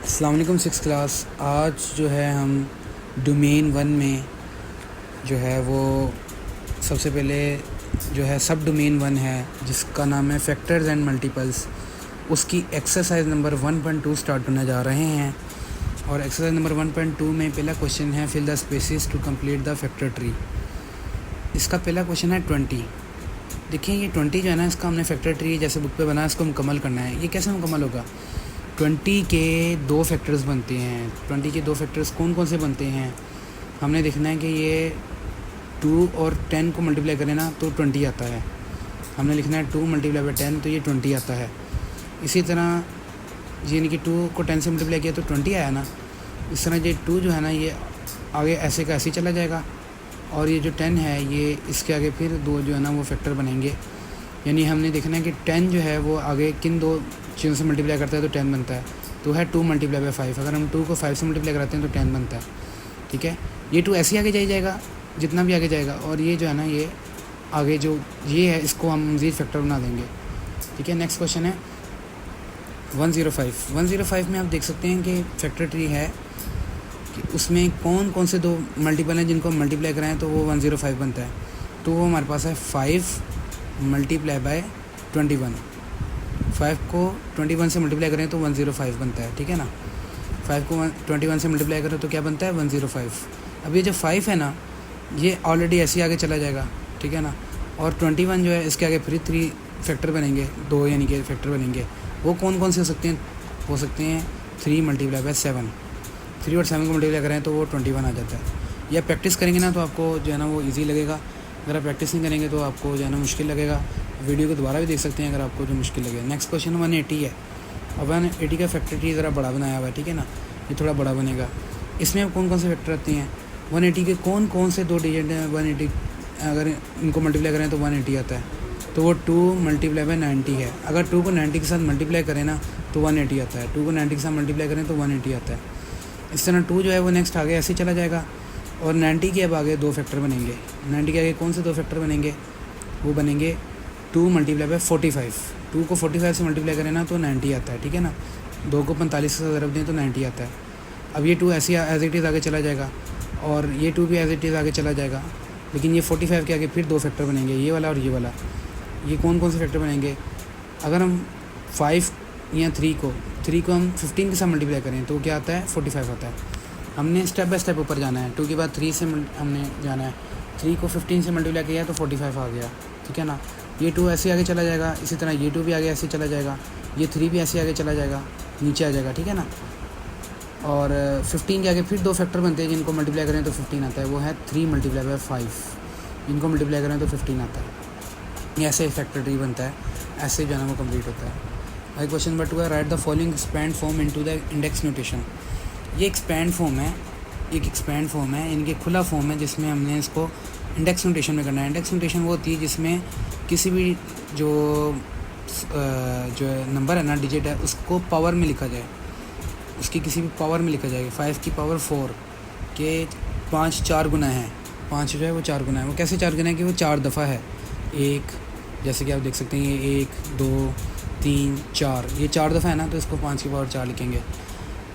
अस्सलाम वालेकुम six class. आज जो है हम डोमेन 1 में जो है वो सबसे पहले जो है सब डोमेन 1 है जिसका नाम है फैक्टर्स एंड मल्टीपल्स, उसकी एक्सरसाइज नंबर 1.2 स्टार्ट होने जा रहे हैं। और एक्सरसाइज नंबर 1.2 में पहला क्वेश्चन है fill the spaces to complete the factor tree. इसका पहला क्वेश्चन है 20। देखिए ये 20 जो है ना, इसका हमने फैक्टर ट्री जैसे बुक पे बना इसको मुकम्मल करना है। ये कैसे मुकम्मल होगा? 20 के दो फैक्टर्स बनते हैं। 20 के दो फैक्टर्स कौन कौन से बनते हैं हमने देखना है कि ये 2 और 10 को मल्टीप्लाई करें ना तो 20 आता है। हमने लिखना है 2 × 10 तो ये 20 आता है। इसी तरह यानी कि 2 को 10 से मल्टीप्लाई किया तो 20 आया ना। इस तरह ये 2 जो है ना ये आगे ऐसे का ऐसे ही चला जाएगा, और ये जो 10 है ये इसके आगे फिर दो जो है ना वो फैक्टर बनेंगे। यानी हमने देखना है कि 10 जो है वो आगे किन दो चीज़ों से मल्टीप्लाई करता है तो 10 बनता है। तो है 2 × 5। अगर हम 2 को 5 से मल्टीप्लाई कराते हैं तो 10 बनता है। ठीक है, ये 2 ऐसे ही आगे जाएगा जितना भी आगे जाएगा, और ये जो है ना ये आगे जो ये है इसको हम मज़ीद फैक्टर बना देंगे। ठीक है, नेक्स्ट क्वेश्चन है 105। 105 में आप देख सकते हैं कि फैक्टर ट्री है कि उसमें कौन कौन से दो मल्टीपल हैं जिनको हम मल्टीप्लाई कराएँ तो वो 105 बनता है। तो वो हमारे पास है 5 × 21। 5 को 21 से मल्टीप्लाई करें तो 105 बनता है। ठीक है ना, 5 को 21 से मल्टीप्लाई करें तो क्या बनता है 105। अब ये जो 5 है ना ये ऑलरेडी ऐसे ही आगे चला जाएगा। ठीक है ना, और 21 जो है इसके आगे फिर 3 फैक्टर बनेंगे, 2 यानी कि फैक्टर बनेंगे। वो कौन कौन से हो सकते हैं 3 × 7। 3 और 7 को मल्टीप्लाई करें तो वो 21 आ जाता है। या प्रैक्टिस करेंगे ना तो आपको जो है ना वो ईजी लगेगा। अगर आप प्रैक्टिस नहीं करेंगे तो आपको जो है ना मुश्किल लगेगा। वीडियो को दोबारा भी देख सकते हैं अगर आपको जो मुश्किल लगे। नेक्स्ट क्वेश्चन 180 है। अब 180 का फैक्टर ट्री ज़रा बड़ा बनाया हुआ है। ठीक है ना, ये थोड़ा बड़ा बनेगा। इसमें अब कौन कौन से फैक्टर आते हैं 180 के? कौन कौन से दो डिजिट हैं 180? अगर इनको मल्टीप्लाई करें तो 180 आता है। तो वो 2 × 90 है। अगर 2 को 90 के साथ मल्टीप्लाई करें ना तो 180 आता है। 2 को 90 के साथ मल्टीप्लाई करें तो 180 आता है। इस तरह 2 जो है वो नेक्स्ट आगे ऐसे चला जाएगा, और 90 के अब आगे दो फैक्टर बनेंगे। 90 के आगे कौन से दो फैक्टर बनेंगे? वो बनेंगे 2 × 45। 2 को 45 से मल्टीप्लाई करें ना तो 90 आता है। ठीक है ना, 2 को 45 से ज़रब दें तो 90 आता है। अब ये 2 ऐसे एज इट इज़ आगे चला जाएगा, और ये 2 भी एज इट इज़ आगे चला जाएगा, लेकिन ये 45 के आगे फिर दो फैक्टर बनेंगे, ये वाला और ये वाला। ये कौन कौन से फैक्टर बनेंगे? अगर हम 5 या 3 को हम 15 के साथ मल्टीप्लाई करें तो क्या आता है 45 आता है। हमने स्टेप बाय स्टेप ऊपर जाना है। 2 के बाद 3 से हमने जाना है। 3 को 15 से मल्टीप्लाई किया तो 45 आ गया। ठीक है ना, ये 2 ऐसे आगे चला जाएगा, इसी तरह ये 2 भी आगे ऐसे चला जाएगा, ये 3 भी ऐसे आगे चला जाएगा, नीचे आ जाएगा। ठीक है ना, और 15 के आगे फिर दो फैक्टर बनते हैं जिनको मल्टीप्लाई करें तो 15 आता है। वो है 3 × 5। इनको मल्टीप्लाई करें तो 15 आता है। ये ऐसे फैक्टर ट्री बनता है, ऐसे जो है ना वो कंप्लीट होता है। भाई क्वेश्चन नंबर 2 है write the following expand form into the index notation. ये एक्सपैंड फॉर्म है, एक एक्सपैंड फॉर्म है, इनके खुला फॉर्म है जिसमें हमने इसको इंडेक्स नोटेशन में करना है। इंडेक्स नोटेशन वो होती है जिसमें किसी भी जो नंबर है ना, डिजिट है, उसको पावर में लिखा जाए, उसकी किसी भी पावर में लिखा जाएगा। 5 की पावर 4 के 5 4 गुना है। 5 जो है वो 4 गुना है। वो कैसे 4 गुना है कि वो 4 दफ़ा है। एक, जैसे कि आप देख सकते हैं ये 1 2 3 4, ये 4 दफ़ा है ना, तो इसको 5 की पावर 4 लिखेंगे।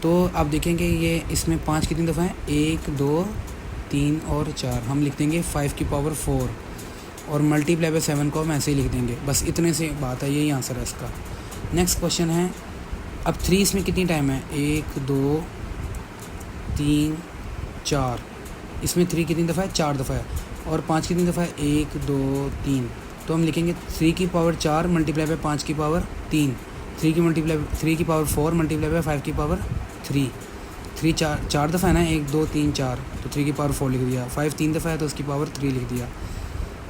तो आप देखेंगे ये इसमें 5 कितनी दफ़ा है 1 2 3 और 4। हम लिख देंगे 5 की पावर 4, और मल्टीप्लाई बाय 7 को हम ऐसे ही लिख देंगे। बस इतने से बात है, यही आंसर है इसका। नेक्स्ट क्वेश्चन है अब 3 इसमें कितनी टाइम है 1 2 3 4। इसमें 3 कितनी दफ़ा है 4 दफ़ा है, और 5 कितनी दफ़ा है 1 2 3। तो हम लिखेंगे 3 की पावर 4 मल्टीप्लाई बाय 5 की पावर 3। 3 की पावर 4 मल्टीप्लाई बाय 5 की पावर 3। 3 4 दफ़ा है ना, 1 2 3 4, तो 3 की पावर 4 लिख दिया। 5 3 दफ़ा है तो उसकी पावर 3 लिख दिया।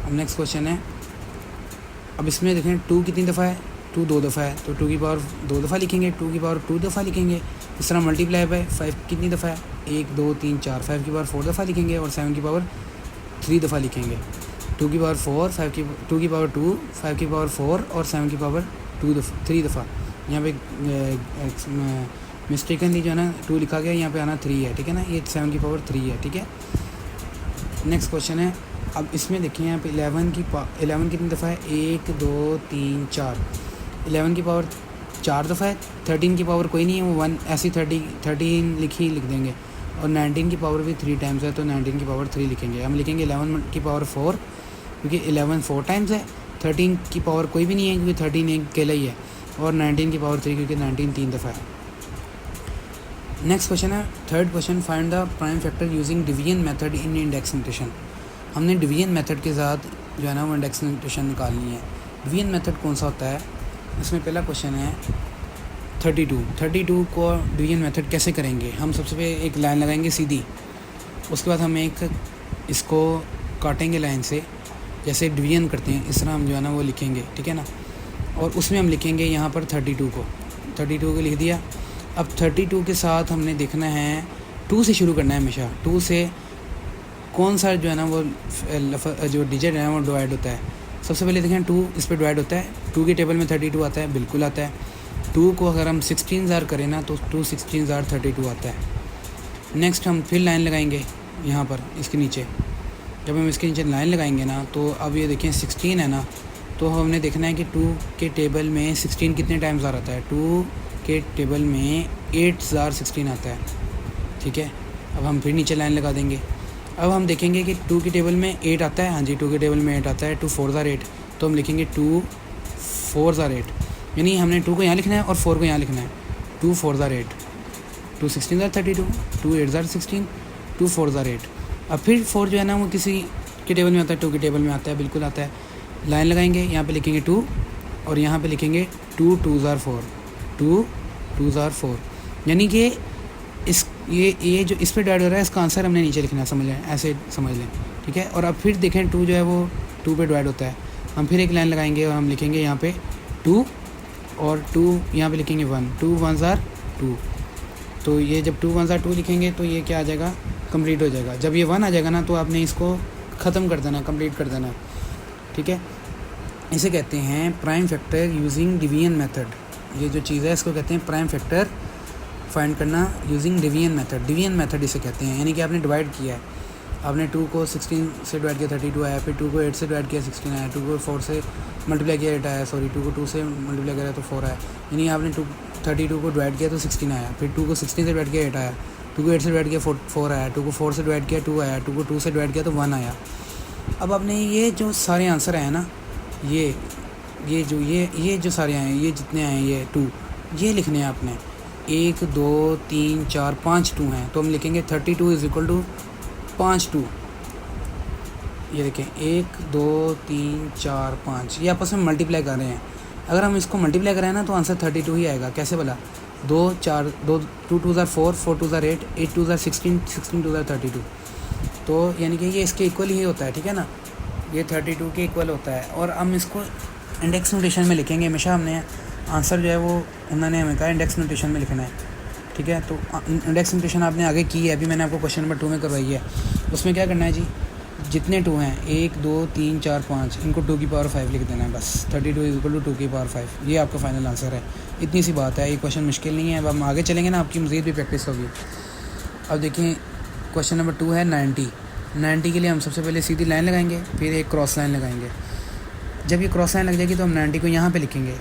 अब नेक्स्ट क्वेश्चन है, अब इसमें देखें 2 कितनी दफ़ा है 2 2 दफ़ा है, तो 2 की पावर 2 दफ़ा लिखेंगे, 2 की पावर 2 दफ़ा लिखेंगे। इस तरह मल्टीप्लाई बाय 5 कितनी दफ़ा है 1 2 3 4, 5 की पावर 4 दफ़ा लिखेंगे, और 7 की पावर 3 दफ़ा लिखेंगे। 2 की पावर 4 2 की पावर 2 5 की पावर 4 और 7 की पावर 3 दफ़ा। यहाँ पे मिस्टेकनली जो है ना 2 लिखा गया, यहाँ पे आना 3 है। ठीक है ना, ये 7 की पावर 3 है। ठीक है, नेक्स्ट क्वेश्चन है अब इसमें देखिए यहाँ पे 11 कितनी दफ़ा है 1 2 3 4। 11 की पावर 4 दफ़ा है, 13 की पावर कोई नहीं है, वो 1 ऐसी 13 लिख देंगे, और 19 की पावर भी 3 टाइम्स है तो 19 की पावर 3 लिखेंगे। हम लिखेंगे 11 की पावर 4 क्योंकि 11 4 टाइम्स है, 13 की पावर कोई भी नहीं है क्योंकि 13 एक अकेला ही है, और 19 की पावर 3 क्योंकि 19 3 दफ़ा है। नेक्स्ट क्वेश्चन है, third question, find the prime factor using division method in index notation. हमने डिवीजन मेथड के साथ जो है ना वो इंडेक्स नोटेशन निकालनी है। डिवीजन मेथड कौन सा होता है, इसमें पहला क्वेश्चन है 32 को डिवीजन मेथड कैसे करेंगे। हम सबसे पहले एक लाइन लगाएंगे सीधी, उसके बाद हम एक इसको काटेंगे लाइन से, जैसे डिवीजन करते हैं इस तरह हम जो है ना वो लिखेंगे, ठीक है ना, और उसमें हम लिखेंगे यहाँ पर 32 को लिख दिया। अब 32 के साथ हमने देखना है 2 से शुरू करना है हमेशा, 2 से कौन सा जो है ना वो जो डिजिट है वो डिवाइड होता है। सबसे पहले देखें 2 इस पर डिवाइड होता है, 2 के टेबल में 32 आता है, बिल्कुल आता है। 2 को अगर हम 16 करें ना तो 2 16 32 आता है। नेक्स्ट हम फिर लाइन लगाएंगे यहाँ पर इसके नीचे, जब हम इसके नीचे लाइन लगाएंगे ना तो अब ये देखें 16 है ना, तो हमने देखना है कि 2 के टेबल में 16 कितने टाइम्स आ रहा है, 2 के टेबल में 8,16 आता है, ठीक है। अब हम फिर नीचे लाइन लगा देंगे। अब हम देखेंगे कि 2 के टेबल में 8 आता है, हाँ जी 2 के टेबल में 8 आता है, 2 4 8, तो हम लिखेंगे 2 4 8, यानी हमने 2 को यहाँ लिखना है और 4 को यहाँ लिखना है। 2 4 8, 2 16 32, 2 8 16, 2 4 8। अब फिर 4 जो है ना वो किसी के टेबल में आता है, 2 के टेबल में आता है, बिल्कुल आता है। लाइन लगाएंगे, यहाँ पे लिखेंगे 2 और यहाँ पे लिखेंगे 2 2 4, 2 2 4, यानी कि ये जो इस पे डिवाइड हो रहा है इसका आंसर हमने नीचे लिखना है, समझ लें, ऐसे समझ लें, ठीक है। और अब फिर देखें 2 जो है वो 2 पे डिवाइड होता है, हम फिर एक लाइन लगाएंगे और हम लिखेंगे यहाँ पे 2 और 2 यहाँ पे लिखेंगे 1, 2 1 2। तो ये जब 2 1 2 लिखेंगे तो ये क्या आ जाएगा, कंप्लीट हो जाएगा। जब ये 1 आ जाएगा ना तो आपने इसको ख़त्म कर देना, कंप्लीट कर देना, ठीक है। इसे कहते हैं prime factor using division method. ये जो चीज़ है इसको कहते हैं प्राइम फैक्टर फाइंड करना using division method. Division method इसे कहते हैं, यानी कि आपने डिवाइड किया है, आपने 2 को 16 से डिवाइड किया 32 आया, फिर 2 को 8 से डिवाइड किया 16 आया, 2 को 4 से मल्टीप्लाई किया 8 आया, 2 को 2 से मल्टीप्लाई किया तो 4 आया, यानी आपने 32 को डिवाइड किया तो 16 आया, फिर 2 को 16 से डिवाइड किया 8 आया, 2 को 8 से डिवाइड किया 4 आया, 2 को 4 से डिवाइड किया 2 आया, 2 को 2 से डिवाइड किया तो 1 आया। अब आपने ये जो सारे आंसर आए ना, ये जो सारे आए, ये जितने आए ये 2, ये लिखने हैं आपने। 1 2 3 4 5 2 हैं तो हम लिखेंगे 32 = 5 2। ये देखें 1 2 3 4 5, ये आपस में मल्टीप्लाई कर रहे हैं। अगर हम इसको मल्टीप्लाई करें ना तो आंसर 32 ही आएगा। कैसे बोला, 2 4 2 2 2 4 4 2 8 8 2 16 16 2 32, तो यानी कि ये इसके इक्वल ही होता है, ठीक है ना, ये 32 के इक्वल होता है। और हम इसको इंडेक्स नोटेशन में लिखेंगे हमेशा। हमने आंसर जो है वो उन्होंने हमें कहा इंडेक्स नोटेशन में लिखना है, ठीक है। तो इंडेक्स नोटेशन आपने आगे की है, अभी मैंने आपको क्वेश्चन नंबर 2 में करवाई है। उसमें क्या करना है जी, जितने 2 हैं 1 2 3 4 5, इनको 2 की पावर 5 लिख देना है बस। 32 = 2 की पावर 5, ये आपका फाइनल आंसर है। इतनी सी बात है, ये क्वेश्चन मुश्किल नहीं है। अब हम आगे चलेंगे ना, आपकी मज़ीद भी प्रैक्टिस होगी। अब देखिए क्वेश्चन नंबर 2 है 90 के लिए हम सबसे पहले सीधी लाइन लगाएंगे, फिर एक क्रॉस लाइन लगाएंगे। जब ये क्रॉस लाइन लग जाएगी तो हम 90 को यहाँ पे लिखेंगे।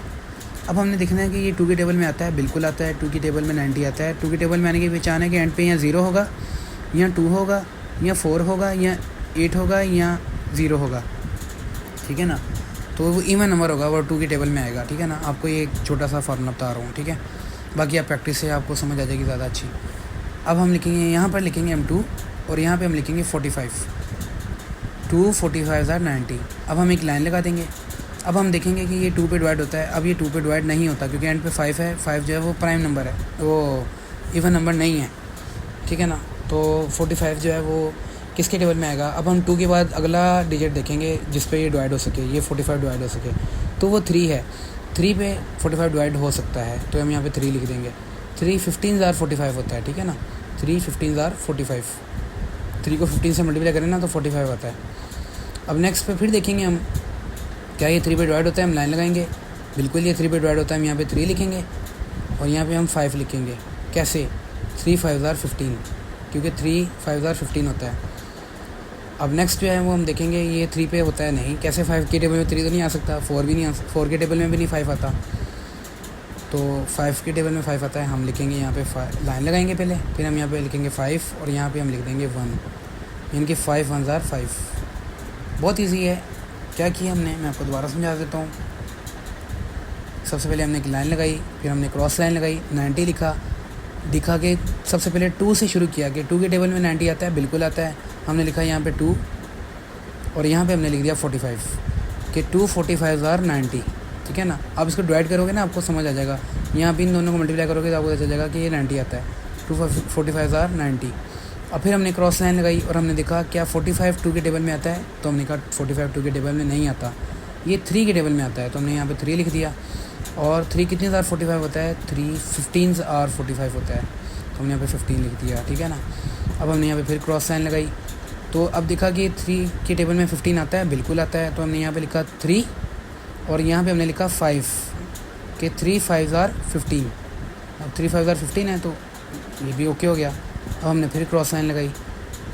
अब हमने देखना है कि ये 2 के टेबल में आता है, बिल्कुल आता है। 2 की टेबल में 90 आता है। 2 के टेबल में आने की पहचान है कि एंड पे या 0 होगा या 2 होगा या 4 होगा या 8 होगा या 0 होगा, ठीक है ना। तो वो इवन नंबर होगा, वो 2 के टेबल में आएगा, ठीक है ना। आपको ये एक छोटा सा फार्मूला बता रहा हूँ, ठीक है। बाकी आप प्रैक्टिस से आपको समझ आ जाएगी ज़्यादा अच्छी। अब हम लिखेंगे, यहाँ पर लिखेंगे हम 2 और यहाँ पे हम लिखेंगे 45। 2 45 90। अब हम एक लाइन लगा देंगे। अब हम देखेंगे कि ये 2 पे डिवाइड होता है। अब ये 2 पे डिवाइड नहीं होता क्योंकि एंड पे 5 है। 5 जो है वो प्राइम नंबर है, वो इवन नंबर नहीं है, ठीक है ना। तो 45 जो है वो किसके टेबल में आएगा। अब हम 2 के बाद अगला डिजिट देखेंगे जिस पे ये डिवाइड हो सके, ये 45 डिवाइड हो सके, तो वो 3 है। 3 पे 45 डिवाइड हो सकता है तो हम यहाँ पे 3 लिख देंगे। 3 15 45 होता है, ठीक है ना। 3 15 45, 3 को 15 से मल्टीप्लाई करें ना तो 45 आता है। अब नेक्स्ट पे फिर देखेंगे हम क्या ये 3 पे डिवाइड होता है, हम लाइन लगाएंगे। बिल्कुल ये 3 पे डिवाइड होता है, हम यहाँ पे 3 लिखेंगे और यहाँ पे हम 5 लिखेंगे। कैसे, 3 5 15, क्योंकि 3 5 15 होता है। अब नेक्स्ट जो है वो हम देखेंगे ये 3 पे होता है नहीं। कैसे, 5 के टेबल में 3 तो नहीं आ सकता, 4 भी नहीं 4 के टेबल में भी नहीं 5 आता। तो 5 के टेबल में 5 आता है, हम लिखेंगे यहाँ पे लाइन लगाएंगे पहले, फिर हम यहाँ पे लिखेंगे 5 और यहाँ पे हम लिख देंगे 1, यानी कि 5 1 ज़ार 5। बहुत इजी है। क्या किया हमने, मैं आपको दोबारा समझा देता हूँ। सबसे पहले हमने एक लाइन लगाई, फिर हमने क्रॉस लाइन लगाई, 90 लिखा, दिखा के सबसे पहले 2 से शुरू किया कि 2 के टेबल में 90 आता है, बिल्कुल आता है। हमने लिखा यहाँ पे 2 और यहाँ पे हमने लिख दिया 45 कि 2 45 ज़ार 90, ठीक है ना। अब इसको डिवाइड करोगे ना आपको समझ आ जाएगा, यहाँ पे इन दोनों को मल्टीप्लाई करोगे तो आपको पता चल जाएगा कि ये 90 आता है, 2 45 ज़ार 90। अब फिर हमने क्रॉस लाइन लगाई और हमने देखा क्या 45 2 के टेबल में आता है, तो हमने कहा 45 2 के टेबल में नहीं आता, ये 3 के टेबल में आता है, तो हमने यहाँ पे 3 लिख दिया। और 3 कितने ज़ार 45 होता है, 3 15 ज़ार 45 होता है, तो हमने यहाँ पे 15 लिख दिया, ठीक है ना। अब हमने यहाँ पे फिर क्रॉस लाइन लगाई, तो अब देखा कि 3 के टेबल में 15 आता है, बिल्कुल आता है, तो हमने यहाँ पे लिखा 3 और यहाँ पे हमने लिखा 5 कि 3 5 ज़ार 15। अब 3 5 ज़ार 15 है तो ये भी ओके हो गया। अब हमने फिर क्रॉस लाइन लगाई,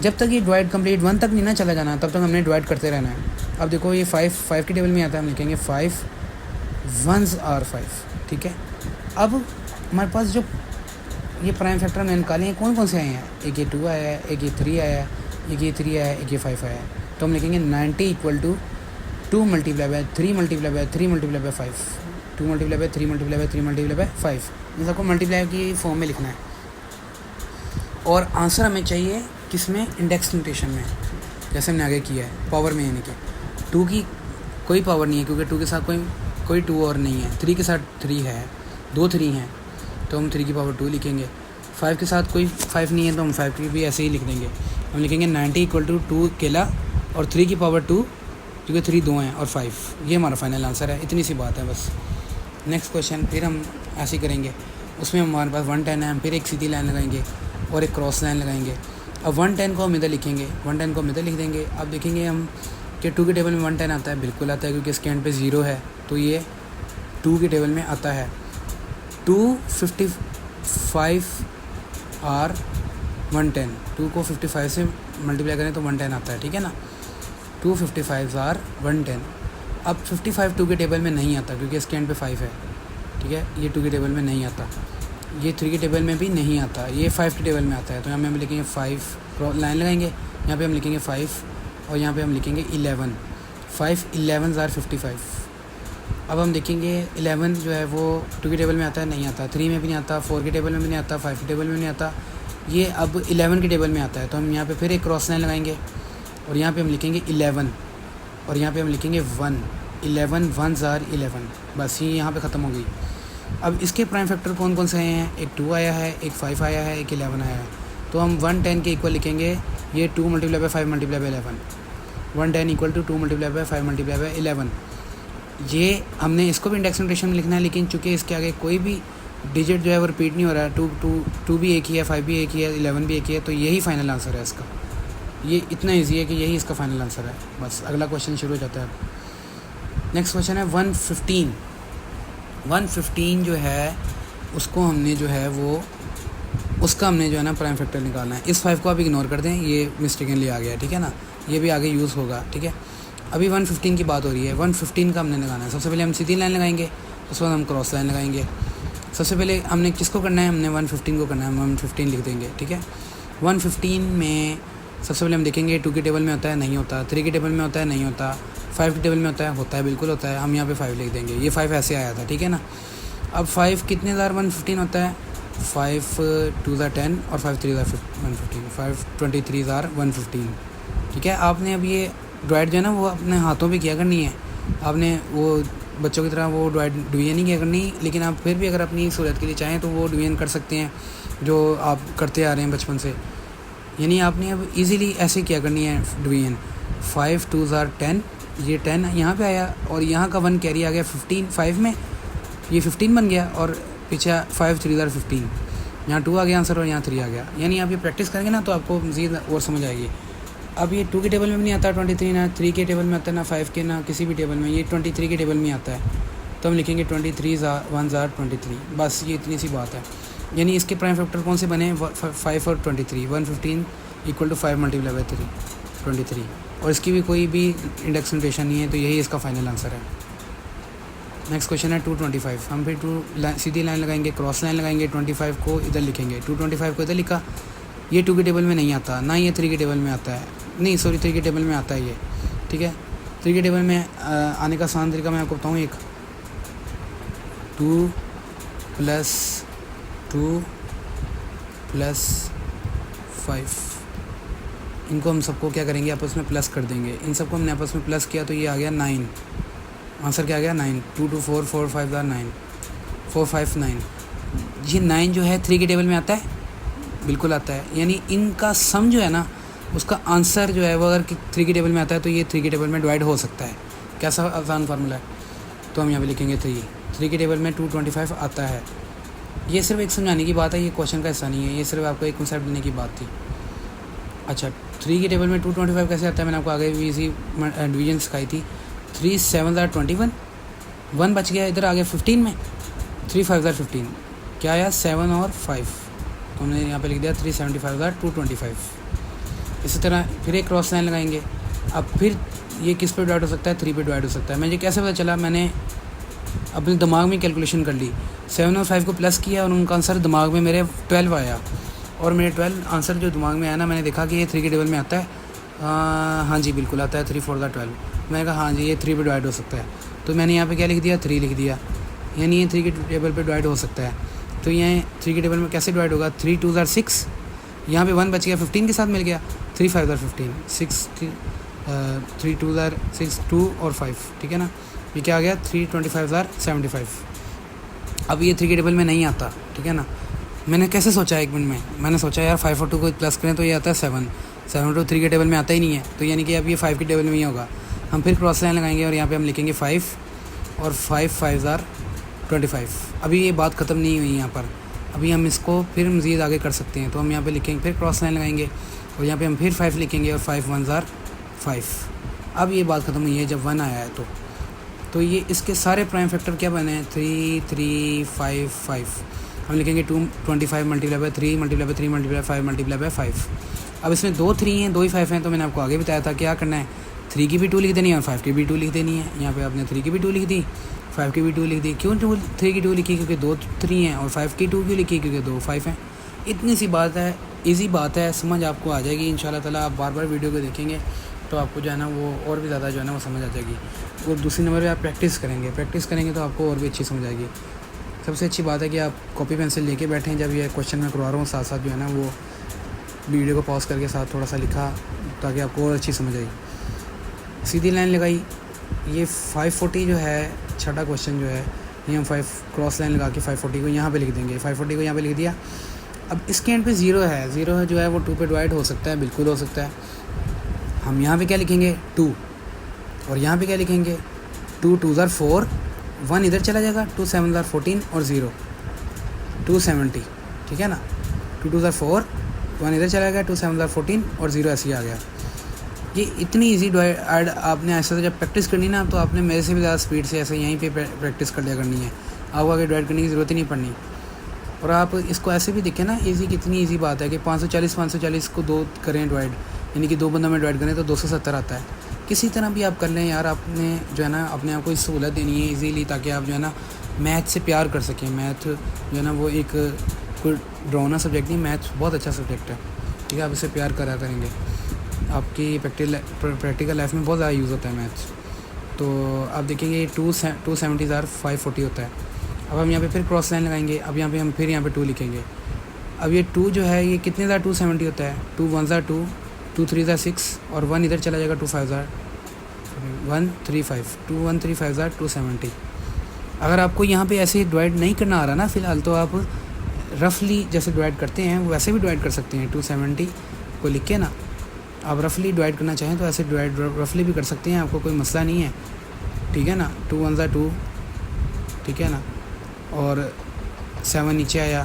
जब तक ये डिवाइड कंप्लीट 1 तक नहीं ना चला जाना तब तक हमने डिवाइड करते रहना है। अब देखो ये 5 के टेबल में आता है, हम लिखेंगे 5 1 ज़ार 5, ठीक है। अब हमारे पास जो ये प्राइम फैक्टर हमने निकाले हैं कौन कौन से आए हैं, एक ये 2 आया है, एक ये 3 आया है, एक ये 3 आया है, एक ये 5 आया है, तो हम लिखेंगे 90 equal to 2 multiply by 3 multiply by 3 multiply by 5, 2 multiply by 3 multiply by 3 multiply by 5। इन सबको मल्टीप्लाई की फॉर्म में लिखना है और आंसर हमें चाहिए किसमें, इंडेक्स नोटेशन में, जैसे हमने आगे किया है पावर में, यानी कि 2 की कोई पावर नहीं है क्योंकि 2 के साथ कोई 2 और नहीं है, 3 के साथ 3 है, 2 3 हैं तो हम 3 की पावर 2 लिखेंगे, 5 के साथ कोई 5 नहीं है तो हम 5 की भी ऐसे ही लिख देंगे। हम लिखेंगे 90 इक्वल टू 2 अकेला और 3 की पावर 2 क्योंकि 3 2 हैं और 5, ये हमारा फाइनल आंसर है। इतनी सी बात है बस। नेक्स्ट क्वेश्चन फिर हम ऐसे ही करेंगे, उसमें हमारे पास 110 है, हम फिर एक सीधी लाइन लगाएंगे और एक क्रॉस लाइन लगाएंगे। अब 110 को हम इधर लिखेंगे, 110 को हम इधर लिख देंगे। अब देखेंगे हम कि 2 के टेबल में 110 आता है, बिल्कुल आता है क्योंकि इसके एंड पे 0 है, तो ये 2 के टेबल में आता है। 255 आर 110, 2 को 55 से मल्टीप्लाई करें तो 110 आता है, ठीक है ना। 255 आर 110। अब 55 2 के टेबल में नहीं आता क्योंकि इसके एंड पे 5 है, ठीक है, ये 2 के टेबल में नहीं आता, ये 3 के टेबल में भी नहीं आता, ये 5 के टेबल में आता है, तो यहाँ पे हम लिखेंगे 5, लाइन लगाएंगे, यहाँ पे हम लिखेंगे 5 और यहाँ पे हम लिखेंगे 11, 5 11 ज़ार 55। अब हम देखेंगे 11 जो है वो 2 के टेबल में आता है, नहीं आता, 3 में भी नहीं आता, 4 के टेबल में भी नहीं आता, 5 के टेबल में नहीं आता, ये अब 11 के टेबल में आता है, तो हम यहाँ पे फिर एक क्रॉस लाइन लगाएंगे और यहाँ पे हम लिखेंगे 11 और यहाँ पे हम लिखेंगे 1, 11 1 ज़ार 11, बस ये यहाँ पे ख़त्म हो गई। अब इसके प्राइम फैक्टर कौन कौन से आए हैं, एक 2 आया है, एक 5 आया है, एक 11 आया है, तो हम 110 के इक्वल लिखेंगे ये 2 multiply by 5 multiply by 11, 110 equal to 2 multiply by 5 multiply by 11। ये हमने इसको भी इंडेक्स नोटेशन में लिखना है, लेकिन चूँकि इसके आगे कोई भी डिजिट जो है वो रिपीट नहीं हो रहा है, 2 भी एक ही है, 5 भी एक ही है, 11 भी एक ही है, तो यही फाइनल आंसर है इसका। ये इतना ईजी है कि यही इसका फाइनल आंसर है। बस अगला क्वेश्चन शुरू हो जाता है। नेक्स्ट क्वेश्चन है 115। 115 जो है उसको हमने जो है वो उसका हमने जो है ना प्राइम फैक्टर निकालना है। इस 5 को आप इग्नोर कर दें, ये मिस्टेकनली आ गया, ठीक है ना, ये भी आगे यूज़ होगा, ठीक है। अभी 115 की बात हो रही है, 115 का हमने लगाना है। सबसे पहले हम सीधी लाइन लगाएंगे, उसके बाद हम क्रॉस लाइन लगाएंगे। सबसे पहले हमने किसको करना है, हमने 115 को करना है, हम 115 लिख देंगे, ठीक है। 115 में सबसे पहले हम देखेंगे 2 के टेबल में होता है, नहीं होता, 3 के टेबल में होता है, नहीं होता, 5 के टेबल में होता है, बिल्कुल होता है, हम यहाँ पे 5 लिख देंगे। ये 5 ऐसे आया था, ठीक है ना। अब 5 कितने ज़ार 115 होता है, 5 2 ज़ार 10 और 5 3 ज़ार 115, 5 23 ज़ार 115, ठीक है। आपने अब ये डिवाइड जो है ना वो अपने हाथों पे किया करनी है, आपने वो बच्चों की तरह वो डिवीजन नहीं किया करनी, लेकिन आप फिर भी अगर अपनी सहूलियत के लिए चाहें तो वो डिवीजन कर सकते हैं जो आप करते आ रहे हैं बचपन से। यानी आपने अब इजीली ऐसे किया करनी है डिवीजन। 5 2 ज़ार 10, ये 10 यहाँ पे आया और यहाँ का 1 कैरी आ गया 15, 5 में ये 15 बन गया और पीछे 5 3 ज़ार 15, यहाँ 2 आ गया आंसर और यहाँ 3 आ गया। यानी आप ये प्रैक्टिस करेंगे ना तो आपको मज़ीद और समझ आएगी। अब ये 2 के टेबल में भी नहीं आता 23, ना 3 के टेबल में आता है, ना 5 के, ना किसी भी टेबल में, ये 23 के टेबल में आता है, तो हम लिखेंगे 23 1 ज़ार 23, बस ये इतनी सी बात है। यानी इसके प्राइम फैक्टर कौन से बने, 5 और 23, 115 इक्वल टू 5 मल्टीप्लाई बाय 3 23, और इसकी भी कोई भी इंडेक्स नोटेशन नहीं है, तो यही इसका फाइनल आंसर है। नेक्स्ट क्वेश्चन है 225। हम फिर सीधी लाइन लगाएंगे, क्रॉस लाइन लगाएंगे, 25 को इधर लिखेंगे। 225 को इधर लिखा, ये 2 के टेबल में नहीं आता, ना ये 3 के टेबल में आता है, नहीं सॉरी 3 के टेबल में आता है ये, ठीक है। 3 के टेबल में आने का आसान तरीका मैं आपको बताऊँ एक, 2 + 2 + 5, इनको हम सबको क्या करेंगे आपस में प्लस कर देंगे। इन सबको हमने आपस में प्लस किया तो ये आ गया 9, आंसर क्या आ गया 9। 2 2 4 4 5 9, 4 5 9। ये 9 जो है 3 के टेबल में आता है, बिल्कुल आता है, यानी इनका सम जो है ना उसका आंसर जो है वो अगर 3 के टेबल में आता है तो ये 3 के टेबल में डिवाइड हो सकता है। कैसा आसान फार्मूला है, तो हम यहाँ पे लिखेंगे 3 के टेबल में 225 आता है। ये सिर्फ एक समझाने की बात है, ये क्वेश्चन का हिस्सा नहीं है, ये सिर्फ आपको एक कंसेप्ट देने की बात थी। अच्छा 3 के टेबल में 225 कैसे आता है, मैंने आपको आगे भी इसी डिवीजन सिखाई थी। 3 7 are 21, 1 बच गया, इधर आ गया 15 में, 3 5 are 15, क्या आया 7 और 5, तो हमने यहाँ पे लिख दिया 375 are 225। इसी तरह फिर एक क्रॉस लाइन लगाएंगे। अब फिर ये किस पे डिवाइड हो सकता है, 3 पे डिवाइड हो सकता है। मुझे कैसे पता चला, मैंने अपने दिमाग में कैलकुलेशन कर ली, 7 और 5 को प्लस किया और उनका आंसर दिमाग में मेरे 12 आया, और मेरे 12 आंसर जो दिमाग में आया ना, मैंने देखा कि ये 3 के टेबल में आता है। हाँ जी बिल्कुल आता है, 3 4 12। मैंने कहा हाँ जी ये 3 पे डिवाइड हो सकता है, तो मैंने यहाँ पे क्या लिख दिया 3 लिख दिया, यानी ये 3 के टेबल पे डिवाइड हो सकता है। तो ये 3 के टेबल में कैसे डिवाइड होगा, 3 2 are 6, यहाँ पे 1 बच गया, 15 के साथ मिल गया, 3 5 are 15, 3 2 are 6, 2 और 5, ठीक है ना। ये क्या आ गया 3 25 are 75। अब ये 3 के टेबल में नहीं आता, ठीक है ना। मैंने कैसे सोचा, एक मिनट में मैंने सोचा यार 5 और 2 को प्लस करें तो ये आता है 7 7 और 3 के टेबल में आता ही नहीं है, तो यानी कि अब ये 5 के टेबल में ही होगा। हम फिर क्रॉस लाइन लगाएंगे और यहाँ पे हम लिखेंगे 5 और 5 5 are 25। अभी ये बात ख़त्म नहीं हुई यहाँ पर, अभी हम इसको फिर मज़ीद आगे कर सकते हैं। तो हम यहाँ पे लिखेंगे, फिर क्रॉस लाइन लगाएंगे और यहाँ पे हम फिर 5 लिखेंगे और 5 1s are 5। अब ये बात ख़त्म हुई है जब 1 आया है, तो ये इसके सारे प्राइम फैक्टर क्या बने हैं, 3 3 5 5। हम लिखेंगे 25 multiply by 3 multiply by 3 multiply 5 multiply by 5। अब इसमें 2 3 हैं, 2 ही 5 हैं, तो मैंने आपको आगे बताया था क्या करना है, 3 की भी 2 लिख देनी है और 5 की भी 2 लिख देनी है। यहाँ पे आपने 3 की भी 2 लिख दी, 5 की भी 2 लिख दी। क्यों 3 की 2 लिखी, क्योंकि 2 3 हैं, और 5 की 2 क्यों लिखी, क्योंकि 2 5 हैं। इतनी सी बात है, इजी बात है, समझ आपको आ जाएगी इंशाल्लाह ताला। आप बार बार वीडियो को देखेंगे तो आपको जो है ना वो और भी ज़्यादा जो है ना वो समझ आ जाएगी। और दूसरी नंबर पे आप प्रैक्टिस करेंगे तो आपको और भी अच्छी समझ आएगी। सबसे अच्छी बात है कि आप कॉपी पेंसिल लेके बैठें, जब ये क्वेश्चन मैं करवा रहा हूँ साथ साथ जो है ना वो वीडियो को पॉज करके साथ थोड़ा सा लिखा, ताकि आपको और अच्छी समझ आई। सीधी लाइन लगाई, ये 540 जो है छठा क्वेश्चन जो है, ये हम 5 क्रॉस लाइन लगा के 540 को यहाँ पे लिख देंगे, 540 को यहाँ पे लिख दिया। अब इसके एंड पे 0 है, 0 है जो है वो 2 पे डिवाइड हो सकता है, बिल्कुल हो सकता है। हम यहाँ पे क्या लिखेंगे 2, और यहाँ पे क्या लिखेंगे 2 2s are 4, 1 इधर चला जाएगा, 2 7s are 14 और 0 270, ठीक है ना। 2 2s are 4, 1 इधर चला गया, 2 7s are 14 और 0 ऐसे ही आ गया। ये इतनी इजी डिवाइड आपने ऐसे जब प्रैक्टिस करनी ना, तो आपने मेरे से भी ज़्यादा स्पीड से ऐसे यहीं पे प्रैक्टिस कर लिया करनी है, आपको आगे डिवाइड करने की ज़रूरत ही नहीं पड़नी। और आप इसको ऐसे भी देखें ना, इजी कितनी इजी बात है कि 540 को 2 करें डिवाइड, यानी कि 2 बंदों में डिवाइड करें तो 270 आता है। किसी तरह भी आप कर लें यार, आपने जो है ना अपने आप को इस सहूलत देनी है इजीली, ताकि आप जो है ना मैथ से प्यार कर सकें। मैथ जो है ना वो एक कोई डरावना सब्जेक्ट नहीं, मैथ बहुत अच्छा सब्जेक्ट है, ठीक है। आप इसे प्यार करा करेंगे, आपकी प्रैक्टिकल लाइफ में बहुत ज़्यादा यूज़ होता है मैथ्स। तो आप देखेंगे 270 are 540 होता है। अब हम यहाँ पे फिर क्रॉस लाइन लगाएंगे, अब यहाँ पे हम फिर यहाँ पे 2 लिखेंगे। अब ये 2 जो है ये कितने ज़ार 270 होता है, 2 1s are 2, 2 3s are 6 और 1 इधर चला जाएगा, 2 5s are 135, 2 1 3 5s are 270। अगर आपको यहाँ पे ऐसे डिवाइड नहीं करना आ रहा ना फ़िलहाल, तो आप रफली जैसे डिवाइड करते हैं वैसे भी डिवाइड कर सकते हैं। 270 को लिख के ना आप रफली डिवाइड करना चाहें तो ऐसे डिवाइड रफली भी कर सकते हैं, आपको कोई मसला नहीं है, ठीक है ना। 2 1s are 2, ठीक है ना, और 7 नीचे आया,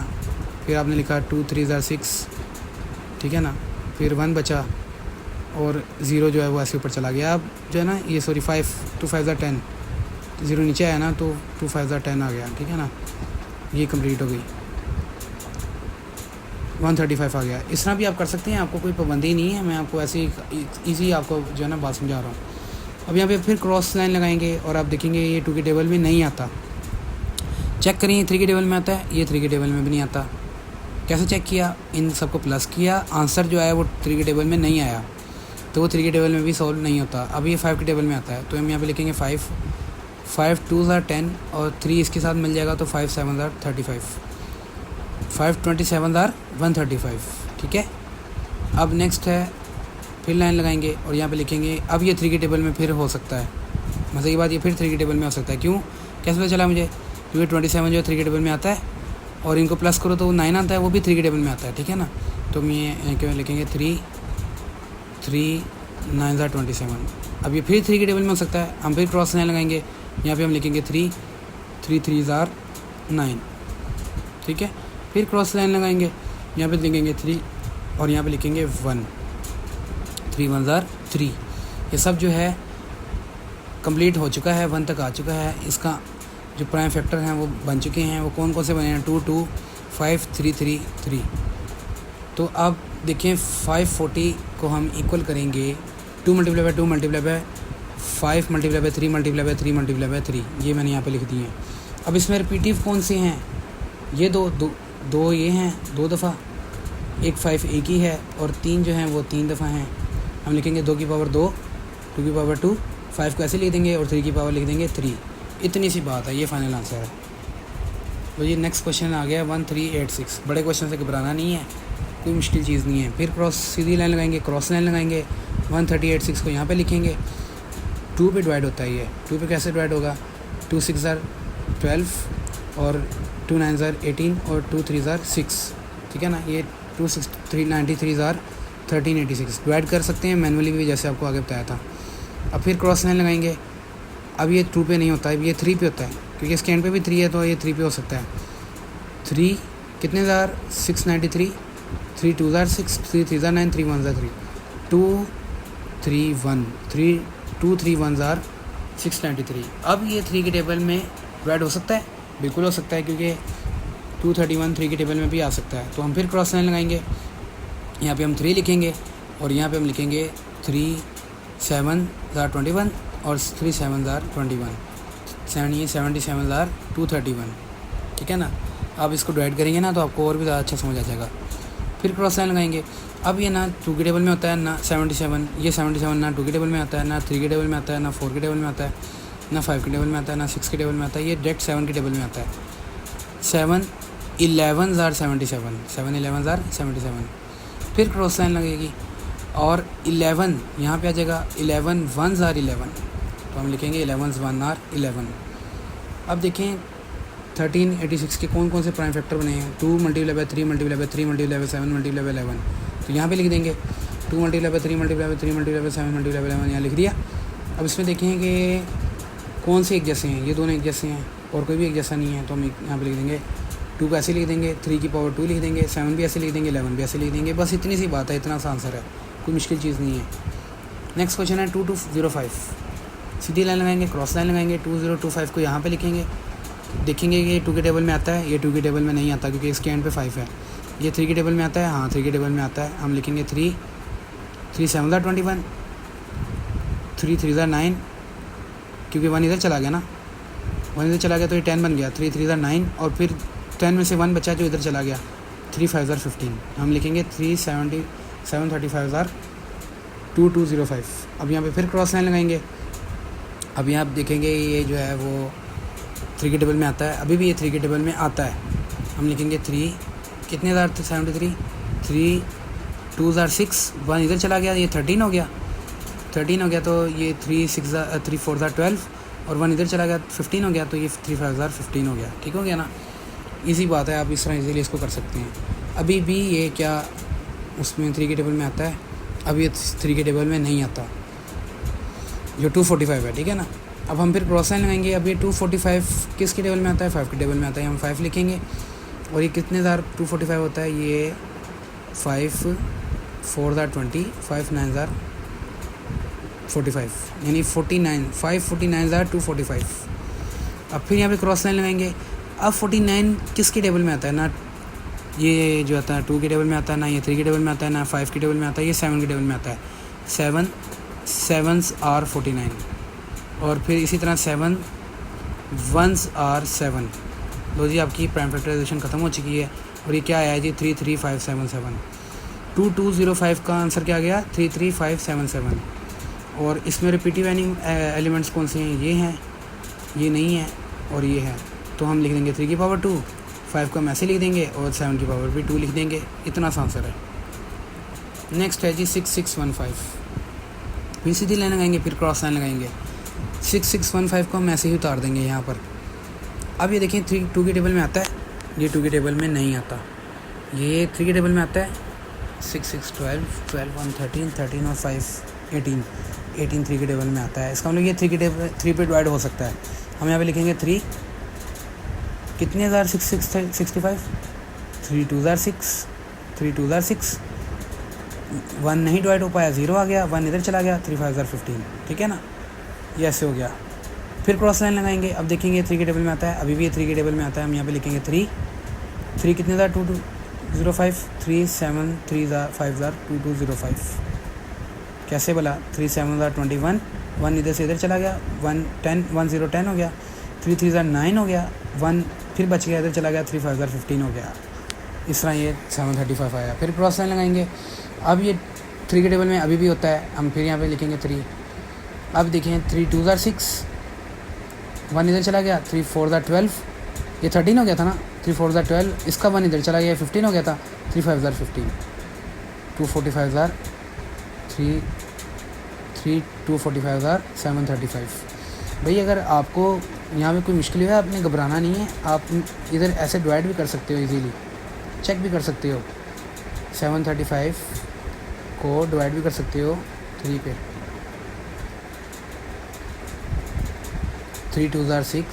फिर आपने लिखा 2 3s are 6, ठीक है ना, फिर 1 बचा और 0 जो है वो ऐसे ऊपर चला गया। अब जो है ना ये 5 2 5s are 10, 0 नीचे आया ना तो 2 5s are 10 आ गया, ठीक है ना। ये कंप्लीट हो गई, 135 आ गया। इस तरह भी आप कर सकते हैं, आपको कोई पाबंदी नहीं है, मैं आपको ऐसे ही ईजी आपको जो है ना बात समझा रहा हूँ। अब यहाँ पे फिर क्रॉस लाइन लगाएंगे और आप देखेंगे ये 2 के टेबल में नहीं आता। चेक करें, ये 3 के टेबल में आता है, ये 3 के टेबल में भी नहीं आता। कैसे चेक किया? इन सबको प्लस किया, आंसर जो आया वो 3 के टेबल में नहीं आया, तो वो 3 के टेबल में भी सॉल्व नहीं होता। अब ये 5 के टेबल में आता है, तो हम यहाँ पे लिखेंगे 5 2s are 10 और 3 इसके साथ मिल जाएगा, तो 5 7s are 35, 5 27s are 135। ठीक है, अब नेक्स्ट है फिर लाइन लगाएंगे और यहाँ पे लिखेंगे, अब ये 3 के टेबल में फिर हो सकता है। मज़े की बात, ये फिर 3 के टेबल में हो सकता है। क्यों, कैसे पता चला मुझे? क्योंकि 27 जो 3 के टेबल में आता है और इनको प्लस करो तो वो 9 आता है, वो भी 3 के टेबल में आता है। ठीक है ना, तो मैं क्यों लिखेंगे 3 9s are 27। अब ये फिर 3 के टेबल में हो सकता है, हम फिर क्रॉस लाइन लगाएंगे, यहाँ पे हम लिखेंगे 3 3s are 9। ठीक है, फिर क्रॉस लाइन लगाएंगे, यहाँ पे लिखेंगे 3 और यहाँ पे लिखेंगे 1, 3 1s are 3। ये सब जो है कंप्लीट हो चुका है, 1 तक आ चुका है। इसका जो प्राइम फैक्टर हैं वो बन चुके हैं। वो कौन कौन से बने हैं? 2 2 5 3 3 3। तो अब देखें 540 को हम इक्वल करेंगे 2 multiply by 2 multiply by 5 multiply by 3 multiply by 3 multiply by 3। ये मैंने यहाँ पे लिख दिए हैं। अब इसमें रिपीटिव कौन से हैं? ये दो ये हैं 2 दफ़ा, एक 5 एक ही है और 3 जो हैं वो 3 दफ़ा हैं। हम लिखेंगे 2 की पावर 2, 2 की पावर 2, 5 को ऐसे लिख देंगे और 3 की पावर लिख देंगे 3। इतनी सी बात है, ये फाइनल आंसर है। तो ये नेक्स्ट क्वेश्चन आ गया 1386। बड़े क्वेश्चन से घबराना नहीं है, कोई मुश्किल चीज़ नहीं है। फिर क्रॉस सीधी लाइन लगाएंगे, क्रॉस लाइन लगाएंगे, 1386 को यहाँ पे लिखेंगे। 2 पे डिवाइड होता है ये, 2 पे कैसे डिवाइड होगा? 2 6s are 12 और 2 9s are 18 और 2 3s are 6। ठीक है ना, ये 2 6 393s are 1386 डिवाइड कर सकते हैं मैनुअली भी, जैसे आपको आगे बताया था। अब फिर क्रॉस लाइन लगाएंगे। अब ये 2 पे नहीं होता है, ये 3 पे होता है, क्योंकि इसके एंड पे भी 3 है तो ये 3 पे हो सकता है। 3 कितने ज़ार 693, 3 2s are 6, 3 3s are 9, 3 1s are 3, 2 3 1 3 2 3 1s are 693। अब ये 3 के टेबल में डिवाइड हो सकता है, बिल्कुल हो सकता है, क्योंकि 231 3 के टेबल में भी आ सकता है। तो हम फिर क्रॉस लाइन लगाएंगे, यहाँ पे हम 3 लिखेंगे और यहाँ पे हम लिखेंगे 3 7s are 21 और 3 7s are 21, 77s are 231। ठीक है ना, आप इसको डिवाइड करेंगे ना तो आपको और भी ज़्यादा अच्छा समझ आ जाएगा। फिर क्रॉस लाइन लगाएंगे। अब ये ना 2 के टेबल में होता है ना 77, ये 77 ना 2 के टेबल में आता है, ना 3 के टेबल में आता है, ना 4 के टेबल में आता है, ना 5 के टेबल में आता है, ना 6 के टेबल में आता है। ये डायरेक्ट 7 के टेबल में आता है। 7 11s are 77, 7 11s are 77। फिर क्रॉस लाइन लगेगी और 11 यहाँ पे आ जाएगा, 11 1s are 11, तो हम लिखेंगे 11s 1 are 11। अब देखें 1386 के कौन कौन से प्राइम फैक्टर बने हैं? 2 multiply by 3 multiply by 3 multiply by 7 multiply by 11, तो यहाँ पे लिख देंगे 2 multiply by 3 multiply by 3 multiply by 7 multiply by 11, यहाँ लिख दिया। अब इसमें देखें कि कौन से एक जैसे हैं, ये दोनों एक जैसे हैं और कोई भी एक जैसा नहीं है, तो हम यहाँ पे लिख देंगे 2 को ऐसे लिख देंगे, 3 की पावर 2 लिख देंगे, 7 भी ऐसे लिख देंगे, 11 भी ऐसे लिख देंगे। बस इतनी सी बात है, इतना सा आंसर है, कोई मुश्किल चीज़ नहीं है। नेक्स्ट क्वेश्चन है 2205। सीधी लाइन लगाएंगे, क्रॉस लाइन लगाएंगे, 2025 को यहाँ पे लिखेंगे। देखेंगे कि ये 2 के टेबल में आता है, ये 2 के टेबल में नहीं आता क्योंकि इसके एंड पे 5 है। ये 3 के टेबल में आता है, हाँ 3 के टेबल में आता है। हम लिखेंगे 3 7s are 21, 3 3s are 9, क्योंकि 1 इधर चला गया ना, 1 इधर चला गया तो ये 10 बन गया। 3 3s are 9 और फिर 10 में से 1 बचा जो इधर चला गया, 3 5s are 15। हम लिखेंगे 3 735s are 2205। अब यहाँ पे फिर क्रॉस लाइन लगाएंगे। अब यहाँ आप देखेंगे ये जो है वो 3 के टेबल में आता है, अभी भी ये 3 के टेबल में आता है। हम लिखेंगे 3 कितने हज़ार 73, 3 2s are 6, 1 इधर चला गया, ये 13 हो गया, 13 हो गया तो ये 3 4s are 12 और 1 इधर चला गया 15 हो गया, तो ये 3 5s are 15 हो गया। ठीक हो गया ना, इजी बात है, आप इस तरह इजीली इसको कर सकते हैं। अभी भी ये क्या उसमें 3 के टेबल में आता है, अब ये 3 के टेबल में नहीं आता, जो 245 है। ठीक है ना, अब हम फिर क्रॉस लाइन लगाएंगे। अब ये 245 किस के टेबल में आता है? 5 के टेबल में आता है, हम 5 लिखेंगे। और ये कितने हज़ार 245 होता है? ये 5 4s are 20, 5 9s are 45, यानी 49, 5 49s are 245। अब फिर यहाँ पे क्रॉस लाइन लगाएंगे। अब 49 किस के टेबल में आता है? ना ये जो आता है 2 के टेबल में आता है, ना ये 3 के टेबल में आता है, ना 5 के टेबल में आता है, ये 7 के टेबल में आता है। 7 7s are 49, और फिर इसी तरह 7 1s आर 7। लो जी, आपकी प्राइम फैक्टराइजेशन ख़त्म हो चुकी है। और ये क्या आया जी 33577। 2205 का आंसर क्या गया 33577। और इसमें रिपीटिव एलिमेंट्स कौन से हैं, ये हैं, ये नहीं है और ये है। तो हम लिख देंगे 3 की पावर 2, 5 का हम ऐसे लिख देंगे और 7 की पावर भी 2 लिख देंगे। इतना सा आंसर है। नेक्स्ट है जी 6615। फिर सीधी लाइन लगाएंगे, फिर क्रॉस लाइन लगाएंगे। 6615 को हम ऐसे ही उतार देंगे यहाँ पर। अब ये देखिए 2 के टेबल में आता है, ये 2 के टेबल में नहीं आता। ये 3 के टेबल में आता है। 6 6 12 12 1 13 13 और 5 18 18 3 के टेबल में आता है। इसका मतलब ये 3 के टेबल 3 पे डिवाइड हो सकता है। हम यहाँ पे लिखेंगे 3 कितने हज़ार 65 3 2 हज़ार 6 3 2 हज़ार 6। 1 नहीं डिवाइड हो पाया, 0 आ गया, 1 इधर चला गया, 3 5 हज़ार 15। ठीक है ना, ये ऐसे हो गया। फिर क्रॉस लाइन लगाएंगे। अब देखेंगे 3 के टेबल में आता है, अभी भी ये 3 के टेबल में आता है। हम यहाँ पे लिखेंगे 3 3 कितने हज़ार 2205 3 7 3 5 हज़ार 2205। कैसे बोला 3 7 हज़ार 21, 1 इधर से इधर चला गया, 1 10 1 0 10 हो गया, 3 3 हज़ार 9 हो गया, 1 फिर बच गया, इधर चला गया, 3 5 हज़ार 15 हो गया। इस तरह ये 735 आया। फिर क्रॉस लाइन लगाएंगे। अब ये 3 के टेबल में अभी भी होता है, हम फिर यहाँ पे लिखेंगे 3। अब देखें 3 2 हज़ार 6, 1 इधर चला गया, 3 4 हज़ार 12, ये 13 हो गया था ना, 3 4 हज़ार 12, इसका 1 इधर चला गया, 15 हो गया था, 3 5 हज़ार 15, 245 हज़ार 3 245 हज़ार 735। भाई अगर आपको यहाँ पे कोई मुश्किल है, आपने घबराना नहीं है, आप इधर ऐसे डिवाइड भी कर सकते हो, इजीली चेक भी कर सकते हो। 735 को डिवाइड भी कर सकते हो 3 पे। 3 2 हज़ार 6,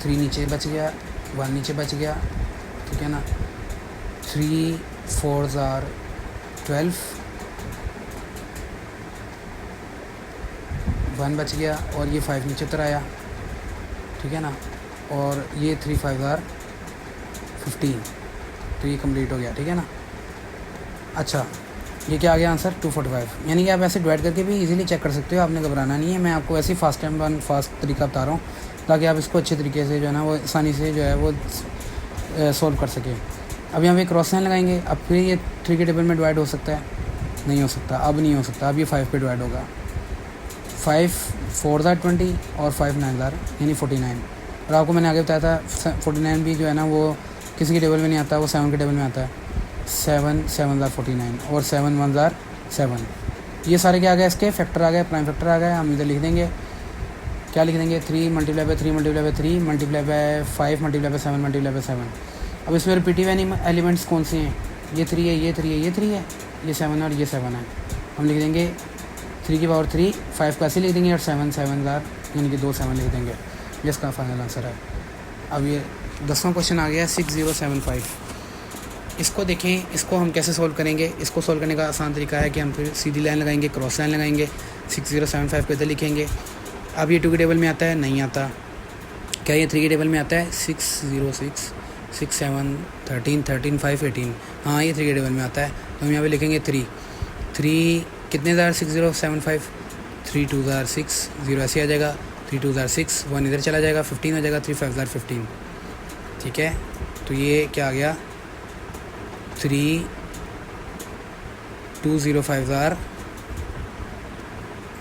3 नीचे बच गया, 1 नीचे बच गया, ठीक है ना। 3 4 हज़ार 12, 1 बच गया और ये 5 नीचे उतर आया, ठीक है ना। और ये 3 5 हज़ार 15, तो ये कंप्लीट हो गया, ठीक है ना। अच्छा, ये क्या आ गया आंसर 245। यानी कि आप ऐसे डिवाइड करके भी इजीली चेक कर सकते हो, आपने घबराना नहीं है। मैं आपको ऐसे ही फास्ट तरीका बता रहा हूँ ताकि आप इसको अच्छे तरीके से जो है ना वो आसानी से जो है वो सॉल्व कर सकें। अब यहाँ पे क्रॉस लाइन लगाएंगे। अब फिर ये 3 के टेबल में डिवाइड हो सकता है, नहीं हो सकता, अब नहीं हो सकता। अब ये 5 पे डिवाइड होगा। 5 4 हज़ार 20 और 5 9 हज़ार यानी 49। और आपको मैंने आगे बताया था 49 भी जो है ना वो किसी के टेबल में नहीं आता, वो 7 के टेबल में आता है। 7 7 हज़ार 49 और 7 1 हज़ार 7। ये सारे क्या आ गए, इसके फैक्टर आ गए, प्राइम फैक्टर आ गए। हम इधर लिख देंगे, क्या लिख देंगे 3 multiply by 3 multiply by 3 multiply by 5 multiply by 7 multiply by 7। अब इसमें रिपीटिव एलिमेंट्स कौन से हैं, ये 3 है, ये 3 है, ये 3 है, ये 7 है और ये 7 है। हम लिख देंगे 3 की पावर 3, 5 का ऐसे लिख देंगे और 7 7 हज़ार यानी कि 2 7 लिख देंगे। ये इसका फाइनल आंसर है। अब ये 10वां क्वेश्चन आ गया 6075। इसको देखें, इसको हम कैसे सोल्व करेंगे। इसको सोल्व करने का आसान तरीका है कि हम फिर सीधी लाइन लगाएंगे, क्रॉस लाइन लगाएंगे, 6075 पे इधर लिखेंगे। अब ये 2 के टेबल में आता है, नहीं आता। क्या ये 3 के टेबल में आता है, 6 0 6 6 7 13 13 5 18। हाँ, ये 3 के टेबल में आता है। तो हम यहाँ पे लिखेंगे 3 कितने हज़ार 6075, 3 2 हज़ार 6, 0 ऐसे आ जाएगा, 3 2 हज़ार 6, 1 इधर चला जाएगा, 15 हो जाएगा, 3 5 हज़ार 15। ठीक है, तो ये क्या आ गया 3 205 हज़ार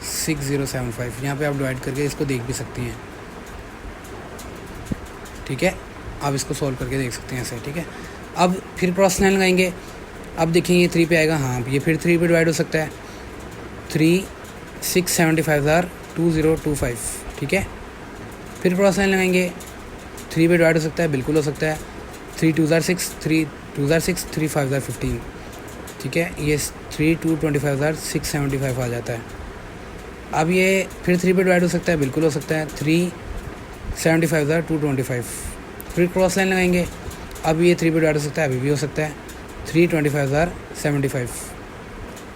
6075। यहाँ पे आप डिवाइड करके इसको देख भी सकती हैं, ठीक है। आप इसको सॉल्व करके देख सकते हैं ऐसे, ठीक है। अब फिर क्रॉस लाइन लगाएंगे। अब देखेंगे ये 3 पे आएगा, हाँ ये फिर 3 पे डिवाइड हो सकता है। 3 675 हज़ार 2025, ठीक है। फिर क्रॉस लाइन लगाएंगे, 3 पे डिवाइड हो सकता है, बिल्कुल हो सकता है। 3 2 हज़ार 6 3 2 हज़ार 6 3 5 हज़ार 15, ठीक है। ये 3 2 25 हज़ार 675 आ जाता है। अब ये फिर 3 पे डिवाइड हो सकता है, बिल्कुल हो सकता है। 3 75 हज़ार 225। फिर क्रॉस लाइन लगाएंगे। अब ये 3 पे डिवाइड हो सकता है, अभी भी हो सकता है। 3 25 हज़ार 75।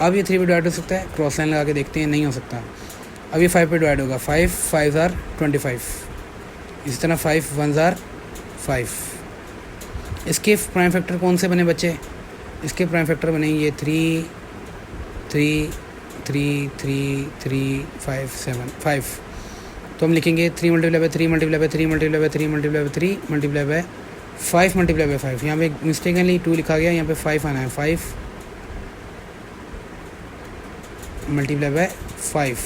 अब ये 3 पे डिवाइड हो सकता है, क्रॉस लाइन लगा के देखते हैं, नहीं हो सकता। अब ये 5 पे डिवाइड होगा, 5 5 हज़ार 25। इसी तरह 5 1 हज़ार 5। इसके प्राइम फैक्टर कौन से बने बच्चे, इसके प्राइम फैक्टर बने ये 3 3 3 3 3 5 7 5। तो हम लिखेंगे 3 multiply by 3 multiply by 3 multiply by 3 multiply by 3 multiply by 5 multiply by 5। यहाँ पे मिस्टेकनली 2 लिखा गया, यहाँ पे 5 आना है। 5 मल्टीप्लाई बाय 5,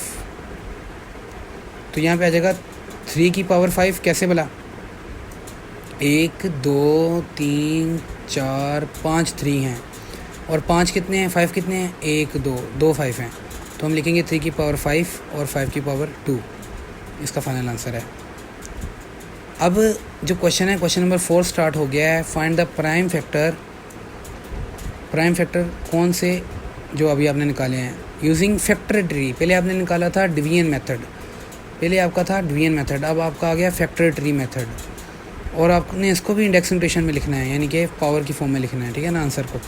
तो यहाँ पे आ जाएगा 3 की पावर 5। कैसे भला? 1 2 3 4 5 3 हैं, और 5 कितने हैं, 5 कितने हैं, 1 2 2 5 हैं। तो हम लिखेंगे 3 की पावर 5 और 5 की पावर 2, इसका फाइनल आंसर है। अब जो क्वेश्चन है, क्वेश्चन नंबर 4 स्टार्ट हो गया है। Find the prime factor. Prime factor कौन से जो अभी आपने निकाले हैं यूजिंग फैक्टर ट्री। पहले आपने निकाला था डिवीजन मेथड, पहले आपका था डिवीजन मेथड, अब आपका आ गया फैक्टर ट्री मेथड, और आपने इसको भी इंडेक्स नोटेशन में लिखना है, यानी कि पावर की फॉर्म में लिखना है, ठीक है ना। आंसर को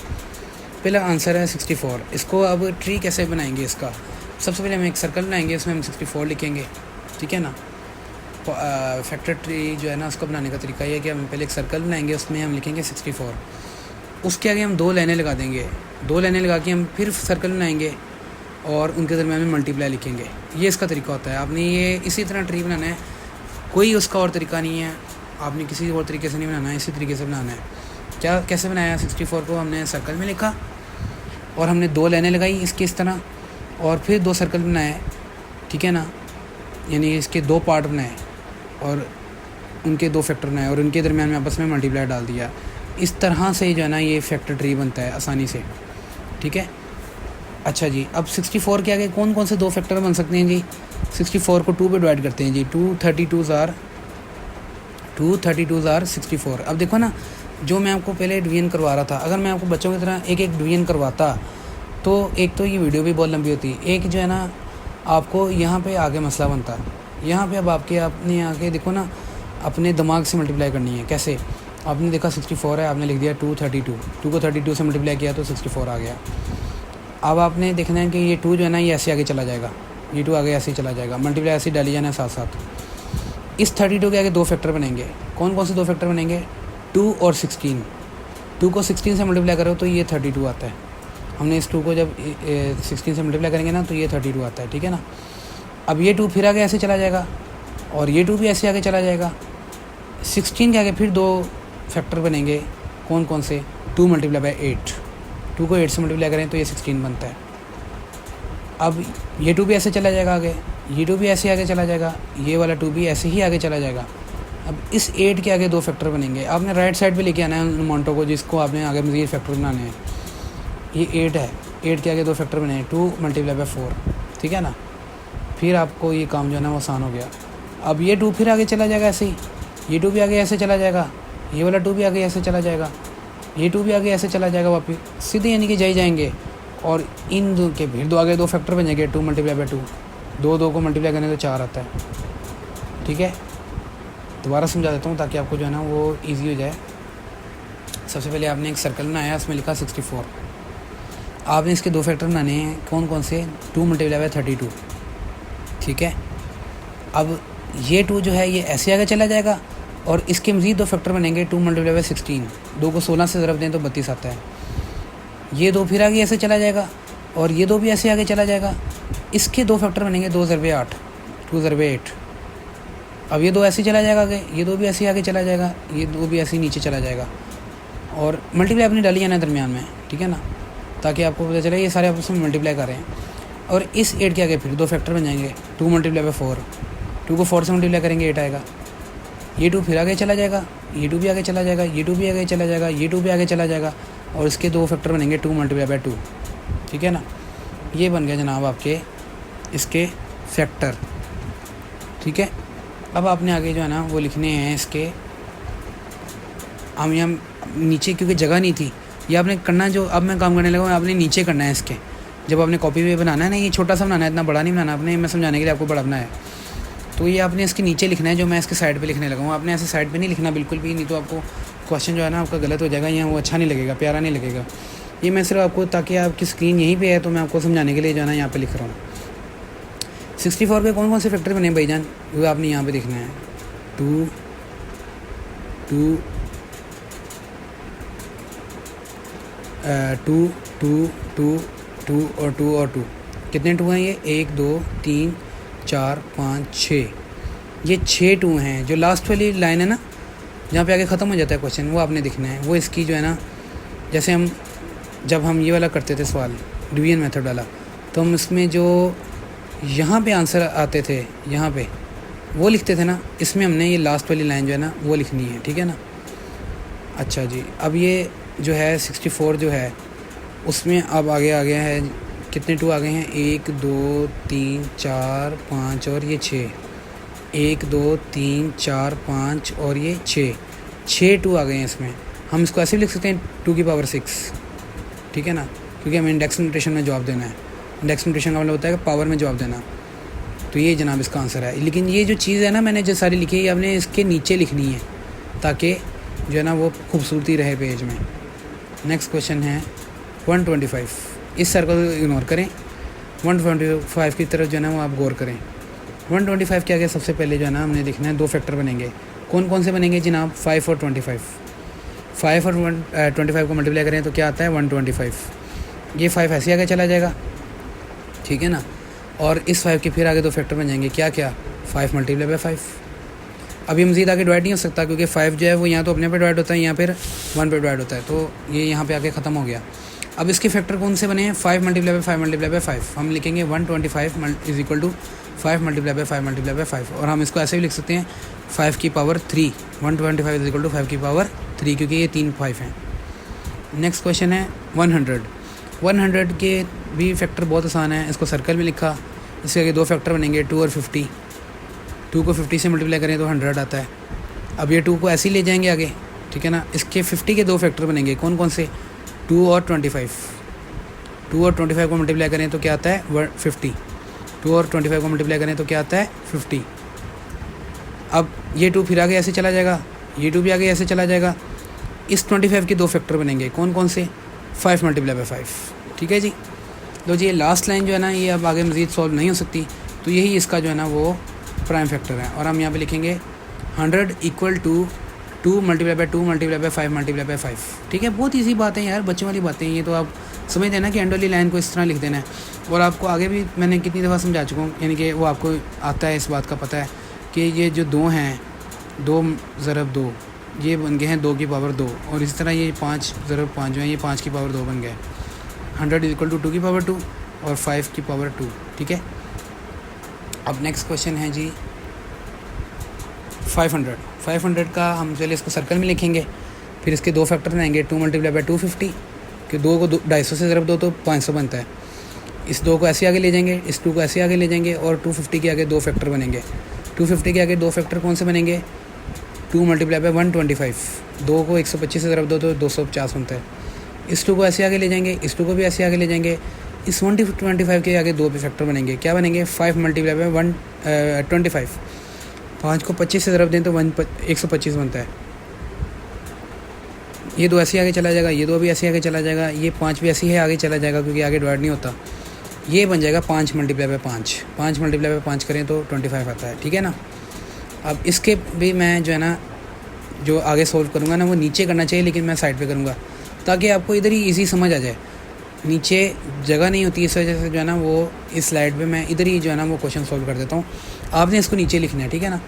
पहला आंसर है 64। इसको अब ट्री कैसे बनाएंगे इसका? सबसे पहले हम एक सर्कल बनाएंगे, उसमें हम 64 लिखेंगे, ठीक है ना। फैक्टर ट्री जो है ना, उसको बनाने का तरीका ये है कि हम पहले एक सर्कल बनाएंगे, उसमें हम लिखेंगे 64। उसके आगे हम 2 लाइनें लगा देंगे, 2 लाइनें लगा के हम फिर सर्कल बनाएंगे और उनके दरम्यान में मल्टीप्लाई लिखेंगे। ये इसका तरीका होता है। आपने ये इसी तरह ट्री बनाना है, कोई उसका और तरीका नहीं है, आपने किसी और तरीके से नहीं बनाना है, इसी तरीके से बनाना है। क्या कैसे बनाया? 64 को हमने सर्कल में लिखा और हमने 2 लाइनें लगाई इसकी इस तरह, और फिर 2 सर्कल बनाए, ठीक है ना, यानी इसके 2 पार्ट बनाए और उनके 2 फैक्टर बनाए और उनके दरम्यान में आपस में मल्टीप्लाई डाल दिया। इस तरह से जो है ना ये फैक्टर ट्री बनता है आसानी से, ठीक है। अच्छा जी, अब 64 के आगे कौन कौन से 2 फैक्टर बन सकते हैं जी? 64 को 2 पे डिवाइड करते हैं जी। 232 आर 64। अब देखो ना, जो मैं आपको पहले डिवीजन करवा रहा था, अगर मैं आपको बच्चों की तरह एक एक डिवीजन करवाता तो एक तो ये वीडियो भी बहुत लंबी होती, एक जो है ना आपको यहाँ पे आगे मसला बनता। यहाँ पे अब आपने आगे देखो ना, अपने दिमाग से मल्टीप्लाई करनी है। कैसे? आपने देखा 64 है, आपने लिख दिया 232, 2 को 32 से मल्टीप्लाई किया तो 64 आ गया। अब आपने देखना है कि ये 2 जो है ना ये ऐसे आगे चला जाएगा, ये 2 आगे ऐसे ही चला जाएगा, मल्टीप्लाई ऐसे डाली जाना है साथ साथ। इस 32 के आगे 2 फैक्टर बनेंगे। कौन कौन से 2 फैक्टर बनेंगे? 2 और 16। 2 को 16 से मल्टीप्लाई करो तो ये 32 आता है। हमने इस 2 को जब 16 से मल्टीप्लाई करेंगे ना तो ये 32 आता है, ठीक है ना। अब ये 2 फिर आगे ऐसे चला जाएगा और ये 2 भी ऐसे आगे चला जाएगा। 16 के आगे फिर 2 फैक्टर बनेंगे। कौन कौन से? 2 मल्टीप्लाई बाय 8। 2 को 8 से मल्टीप्लाई करें तो ये 16 बनता है। अब ये 2 भी ऐसे चला जाएगा आगे, ये 2 भी ऐसे आगे चला जाएगा, ये वाला 2 भी ऐसे ही आगे चला जाएगा। अब इस 8 के आगे 2 फैक्टर बनेंगे। आपने राइट साइड पे लेके आना है उन अमाउंटों को जिसको आपने आगे मज़ीद फैक्टर बनाने हैं। ये 8 है, 8 के आगे 2 फैक्टर बने हैं, 2 मल्टीप्लाई बाय 4, ठीक है ना। फिर आपको ये काम जो है ना वो आसान हो गया। अब ये 2 फिर आगे चला जाएगा ऐसे ही, ये 2 भी आगे ऐसे चला जाएगा, ये वाला 2 भी आगे ऐसे चला जाएगा, ये 2 भी आगे ऐसे चला जाएगा वापस सीधे, यानी कि जाएंगे। और इन 2 के फिर 2 आगे 2 फैक्टर बन जाएंगे। 2 मल्टीप्लाई बाय 2, 2 को मल्टीप्लाई करने तो 4 आता है, ठीक है। दोबारा समझा देता हूँ ताकि आपको जो है ना वो इजी हो जाए। सबसे पहले आपने एक सर्कल बनाया, उसमें लिखा 64। आपने इसके 2 फैक्टर बनाने हैं। कौन कौन से? 2 मल्टीप्लाई बाय 32, ठीक है। अब ये 2 जो है ये ऐसे आगे चला जाएगा और इसके मज़ीद 2 फैक्टर बनेंगे। 2 मल्टीप्लाई बाय 16, 2 को 16 से ज़रब दें तो 32 आता है। ये 2 फिर आगे ऐसे चला जाएगा और ये 2 भी ऐसे आगे चला जाएगा। इसके 2 फैक्टर बनेंगे। 2 ज़रबे 8, 2 ज़रबे 8। अब ये 2 ऐसे चला जाएगा आगे, ये 2 भी ऐसे आगे चला जाएगा, ये 2 भी ऐसे नीचे चला जाएगा। और मल्टीप्लाई अपनी डाली जाना है दरमियान में, ठीक है ना, ताकि आपको पता चले ये सारे आपस में मल्टीप्लाई कर रहे हैं। और इस 8 के आगे फिर 2 फैक्टर बन जाएंगे। 2 मल्टीप्लाई बाय 4, 2 को 4 से मल्टीप्लाई करेंगे 8 आएगा। ये 2 फिर आगे चला जाएगा, ये 2 भी आगे चला जाएगा, ये 2 भी आगे चला जाएगा, ये 2 भी आगे चला जाएगा और इसके 2 फैक्टर बनेंगे। 2 मल्टीप्लाई बाय 2, ठीक है ना। ये बन गया जनाब आपके इसके फैक्टर, ठीक है। अब आपने आगे जो है ना वो लिखने हैं इसके, हम यहाँ नीचे क्योंकि जगह नहीं थी, ये आपने करना जो अब मैं काम करने लगा हूँ, आपने नीचे करना है इसके। जब आपने कॉपी पे बनाना है ना, ये छोटा सा बनाना है, इतना बड़ा नहीं बनाना आपने, मैं समझाने के लिए आपको बड़ा बनाया है। तो ये आपने इसके नीचे लिखना है जो मैं इसके साइड पे लिखने लगा हूँ। आपने ऐसे साइड पे नहीं लिखना बिल्कुल भी, नहीं तो आपको क्वेश्चन जो है ना आपका गलत हो जाएगा, यहाँ वो अच्छा नहीं लगेगा, प्यारा नहीं लगेगा। ये मैं सिर्फ आपको, ताकि आपकी स्क्रीन यहीं पे है तो मैं आपको समझाने के लिए जो है ना यहाँ पे लिख रहा हूँ। 64 पे कौन कौन से फैक्टर बने भाईजान, वो आपने यहाँ पे देखना है। 2 2 2 2 2 2 और 2 और 2, कितने टू हैं ये, 1 2 3 4 5 6, ये 6 टू हैं। जो लास्ट वाली लाइन है ना जहाँ पे आगे ख़त्म हो जाता है क्वेश्चन, वो आपने दिखना है। वो इसकी जो है ना, जैसे जब हम ये वाला करते थे सवाल डिवीजन मेथड वाला, तो हम इसमें जो यहाँ पे आंसर आते थे यहाँ पे वो लिखते थे ना, इसमें हमने ये लास्ट वाली लाइन जो है ना वो लिखनी है, ठीक है ना। अच्छा जी, अब ये जो है 64 जो है उसमें अब आगे आ गया है, कितने टू आ गए हैं, 1 2 3 4 5 और ये 6, 1 2 3 4 5 और ये 6 टू आ गए हैं इसमें। हम इसको ऐसे भी लिख सकते हैं 2 की पावर 6, ठीक है ना, क्योंकि हमें इंडेक्स नोटेशन में जवाब देना है। इंडेक्स नोटेशन का मतलब होता है कि पावर में जवाब देना। तो ये जनाब इसका आंसर है। लेकिन ये जो चीज़ है ना मैंने जो सारी लिखी है, आपने इसके नीचे लिखनी है ताकि जो है ना वो खूबसूरती रहे पेज में। नेक्स्ट क्वेश्चन है 125। इस सर्कल को इग्नोर करें, 125 की तरफ जो है ना वो आप गौर करें। 125 के आगे सबसे पहले जो है ना हमने देखना है 2 फैक्टर बनेंगे। कौन कौन से बनेंगे जनाब, 5 और 25। 5 और 25 को मल्टीप्लाई करें तो क्या आता है 125। ये 5 ऐसे आगे चला जाएगा, ठीक है ना। और इस 5 के फिर आगे 2 फैक्टर बन जाएंगे, क्या क्या, 5 मल्टीप्लाई बाय 5। अभी मज़ीद आगे डिवाइड नहीं हो सकता क्योंकि 5 जो है वो यहाँ तो अपने पे डिवाइड होता है, यहाँ पर 1 पे डिवाइड होता है, तो ये यहाँ पे आके ख़त्म हो गया। अब इसके फैक्टर कौन से बने हैं, 5 मल्टीप्लाई बाय 5 मल्टीप्लाई बाय 5। हम लिखेंगे 125 is equal to 5 multiply by 5 multiply by 5। और हम इसको ऐसे भी लिख सकते हैं 5 की पावर 3, 125 इज इक्वल टू 5 की पावर 3, क्योंकि ये 3 5 हैं। नेक्स्ट क्वेश्चन है 100 के भी फैक्टर बहुत आसान है। इसको सर्कल में लिखा, इसके आगे 2 फैक्टर बनेंगे 2 और 50। 2 को 50 से मल्टीप्लाई करें तो 100 आता है। अब ये 2 को ऐसे ही ले जाएंगे आगे, ठीक है ना। इसके 50 के 2 फैक्टर बनेंगे, कौन कौन से, 2 और 25। 2 और 25 को मल्टीप्लाई करें तो क्या आता है 50। 2 और 25 को मल्टीप्लाई करें तो क्या आता है 50। अब ये 2 फिर आगे ऐसे चला जाएगा, ये 2 भी आगे ऐसे चला जाएगा। इस 25 के 2 फैक्टर बनेंगे, कौन कौन से, 5 मल्टीप्लाई बाय 5, ठीक है जी। तो जी ये लास्ट लाइन जो है ना ये अब आगे मज़ीद सॉल्व नहीं हो सकती, तो यही इसका जो है ना वो प्राइम फैक्टर है। और हम यहाँ पे लिखेंगे 100 equal to 2 multiply by 2 multiply by 5 multiply by 5, ठीक है। बहुत ईजी बात है यार, बच्चों वाली बातें हैं ये, तो आप समझते हैं ना कि एंड वाली लाइन को इस तरह लिख देना है। और आपको आगे भी मैंने कितनी दफ़ा समझा चुका हूँ, यानी कि वो आपको आता है, इस बात का पता है कि ये जो 2 हैं, 2 ज़रब 2 ये बन गए हैं 2 की पावर 2, और इसी तरह ये 5 ज़रब 5 जो है ये 5 की पावर 2 बन गए। 100 इज इक्वल टू 2 की पावर 2 और 5 की पावर 2, ठीक है। अब नेक्स्ट क्वेश्चन है जी 500 का हम चलिए इसको सर्कल में लिखेंगे, फिर इसके 2 फैक्टर बनाएंगे, 2 मल्टीप्लाई बाय 250, कि 2 को 250 से ज़रब 2 तो 500 बनता है। इस 2 को ऐसे आगे ले जाएंगे, इस 2 को ऐसे आगे ले जाएंगे, और 250 के आगे 2 फैक्टर बनेंगे। 250 के आगे 2 फैक्टर कौन से बनेंगे, 2 मल्टीप्लाई बाय 125। 2 को 125 से ज़रब 2 तो 250 बनता है। इस 2 को ऐसे आगे ले जाएंगे, इस 2 को भी ऐसे आगे ले जाएंगे। इस 125 के आगे 2 फैक्टर बनेंगे, क्या बनेंगे, 5 मल्टीप्लाई बाय 125। 5 को 25 से ज़रब दें तो 125 बनता है। ये 2 ऐसे आगे चला जाएगा, ये 2 भी ऐसे आगे चला जाएगा, ये 5 भी ऐसे ही आगे चला जाएगा क्योंकि आगे डिवाइड नहीं होता। ये बन जाएगा 5 मल्टीप्लाई बाय 5। 5 मल्टीप्लाई बाय 5 करें तो 25 आता है, ठीक है ना। अब इसके भी मैं जो है ना जो आगे सोल्व करूँगा ना वो नीचे करना चाहिए, लेकिन मैं साइड पे करूँगा ताकि आपको इधर ही ईजी समझ आ जाए। नीचे जगह नहीं होती, इस वजह से जो है ना वो इस स्लाइड पे मैं इधर ही जो है ना वो क्वेश्चन सोल्व कर देता हूँ। आपने इसको नीचे लिखना है, ठीक है ना।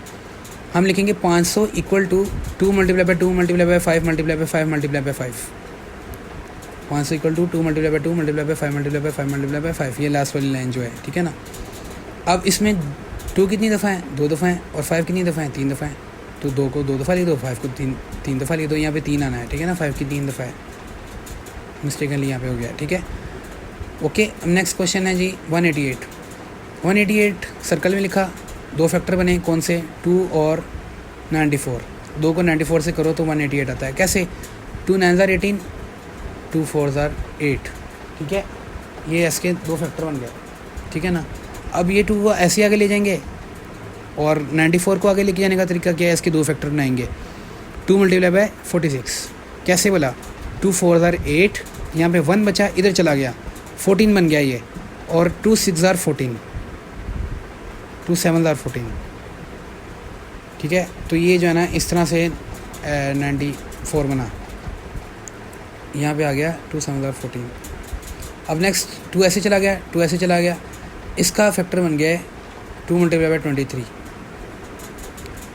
हम लिखेंगे 500 equal to 2 multiply by 2 multiply by 5 multiply by 5 multiply by 5। 500 equal to 2 multiply by 2 multiply by 5 multiply by 5 multiply by 5, ये लास्ट वाली लाइन जो है, ठीक है ना। अब इसमें 2 कितनी दफ़ा है, 2 दफ़ा है, और 5 कितनी दफ़ा है, 3 दफ़ा है। तो 2 को 2 दफ़ा लिख दो, 5 को 3 दफ़ा लिख दो, यहाँ पे 3 आना है, ठीक है ना। 5 की 3 दफ़ा है, मिस्टेकनली यहाँ पे हो गया, ठीक है। ओके, अब नेक्स्ट क्वेश्चन है जी 188 सर्कल में लिखा, 2 फैक्टर बने, कौन से, 2 और 94। 2 को 94 से करो तो 188 आता है। कैसे, 2 9 ज़ार 18, 2 4 ज़ार 8, ठीक है। ये इसके 2 फैक्टर बन गए, ठीक है ना। अब ये 2 को ऐसे आगे ले जाएंगे और 94 को आगे लेके जाने का तरीका क्या है, इसके 2 फैक्टर बनाएंगे। 2 मल्टीप्लाई बाय 46, कैसे बोला, 2 4 ज़ार 8, यहाँ पे 1 बचा, इधर चला गया, 14 बन गया ये, और 2 6 ज़ार 14, 2 7 ज़ार 14, ठीक है। तो ये जो है ना इस तरह से 94 बना, यहाँ पे आ गया 2 7 ज़ार 14। अब नेक्स्ट 2 ऐसे चला गया, 2 ऐसे चला गया, इसका फैक्टर बन गया है 2 मल्टीप्लाई बाय 23,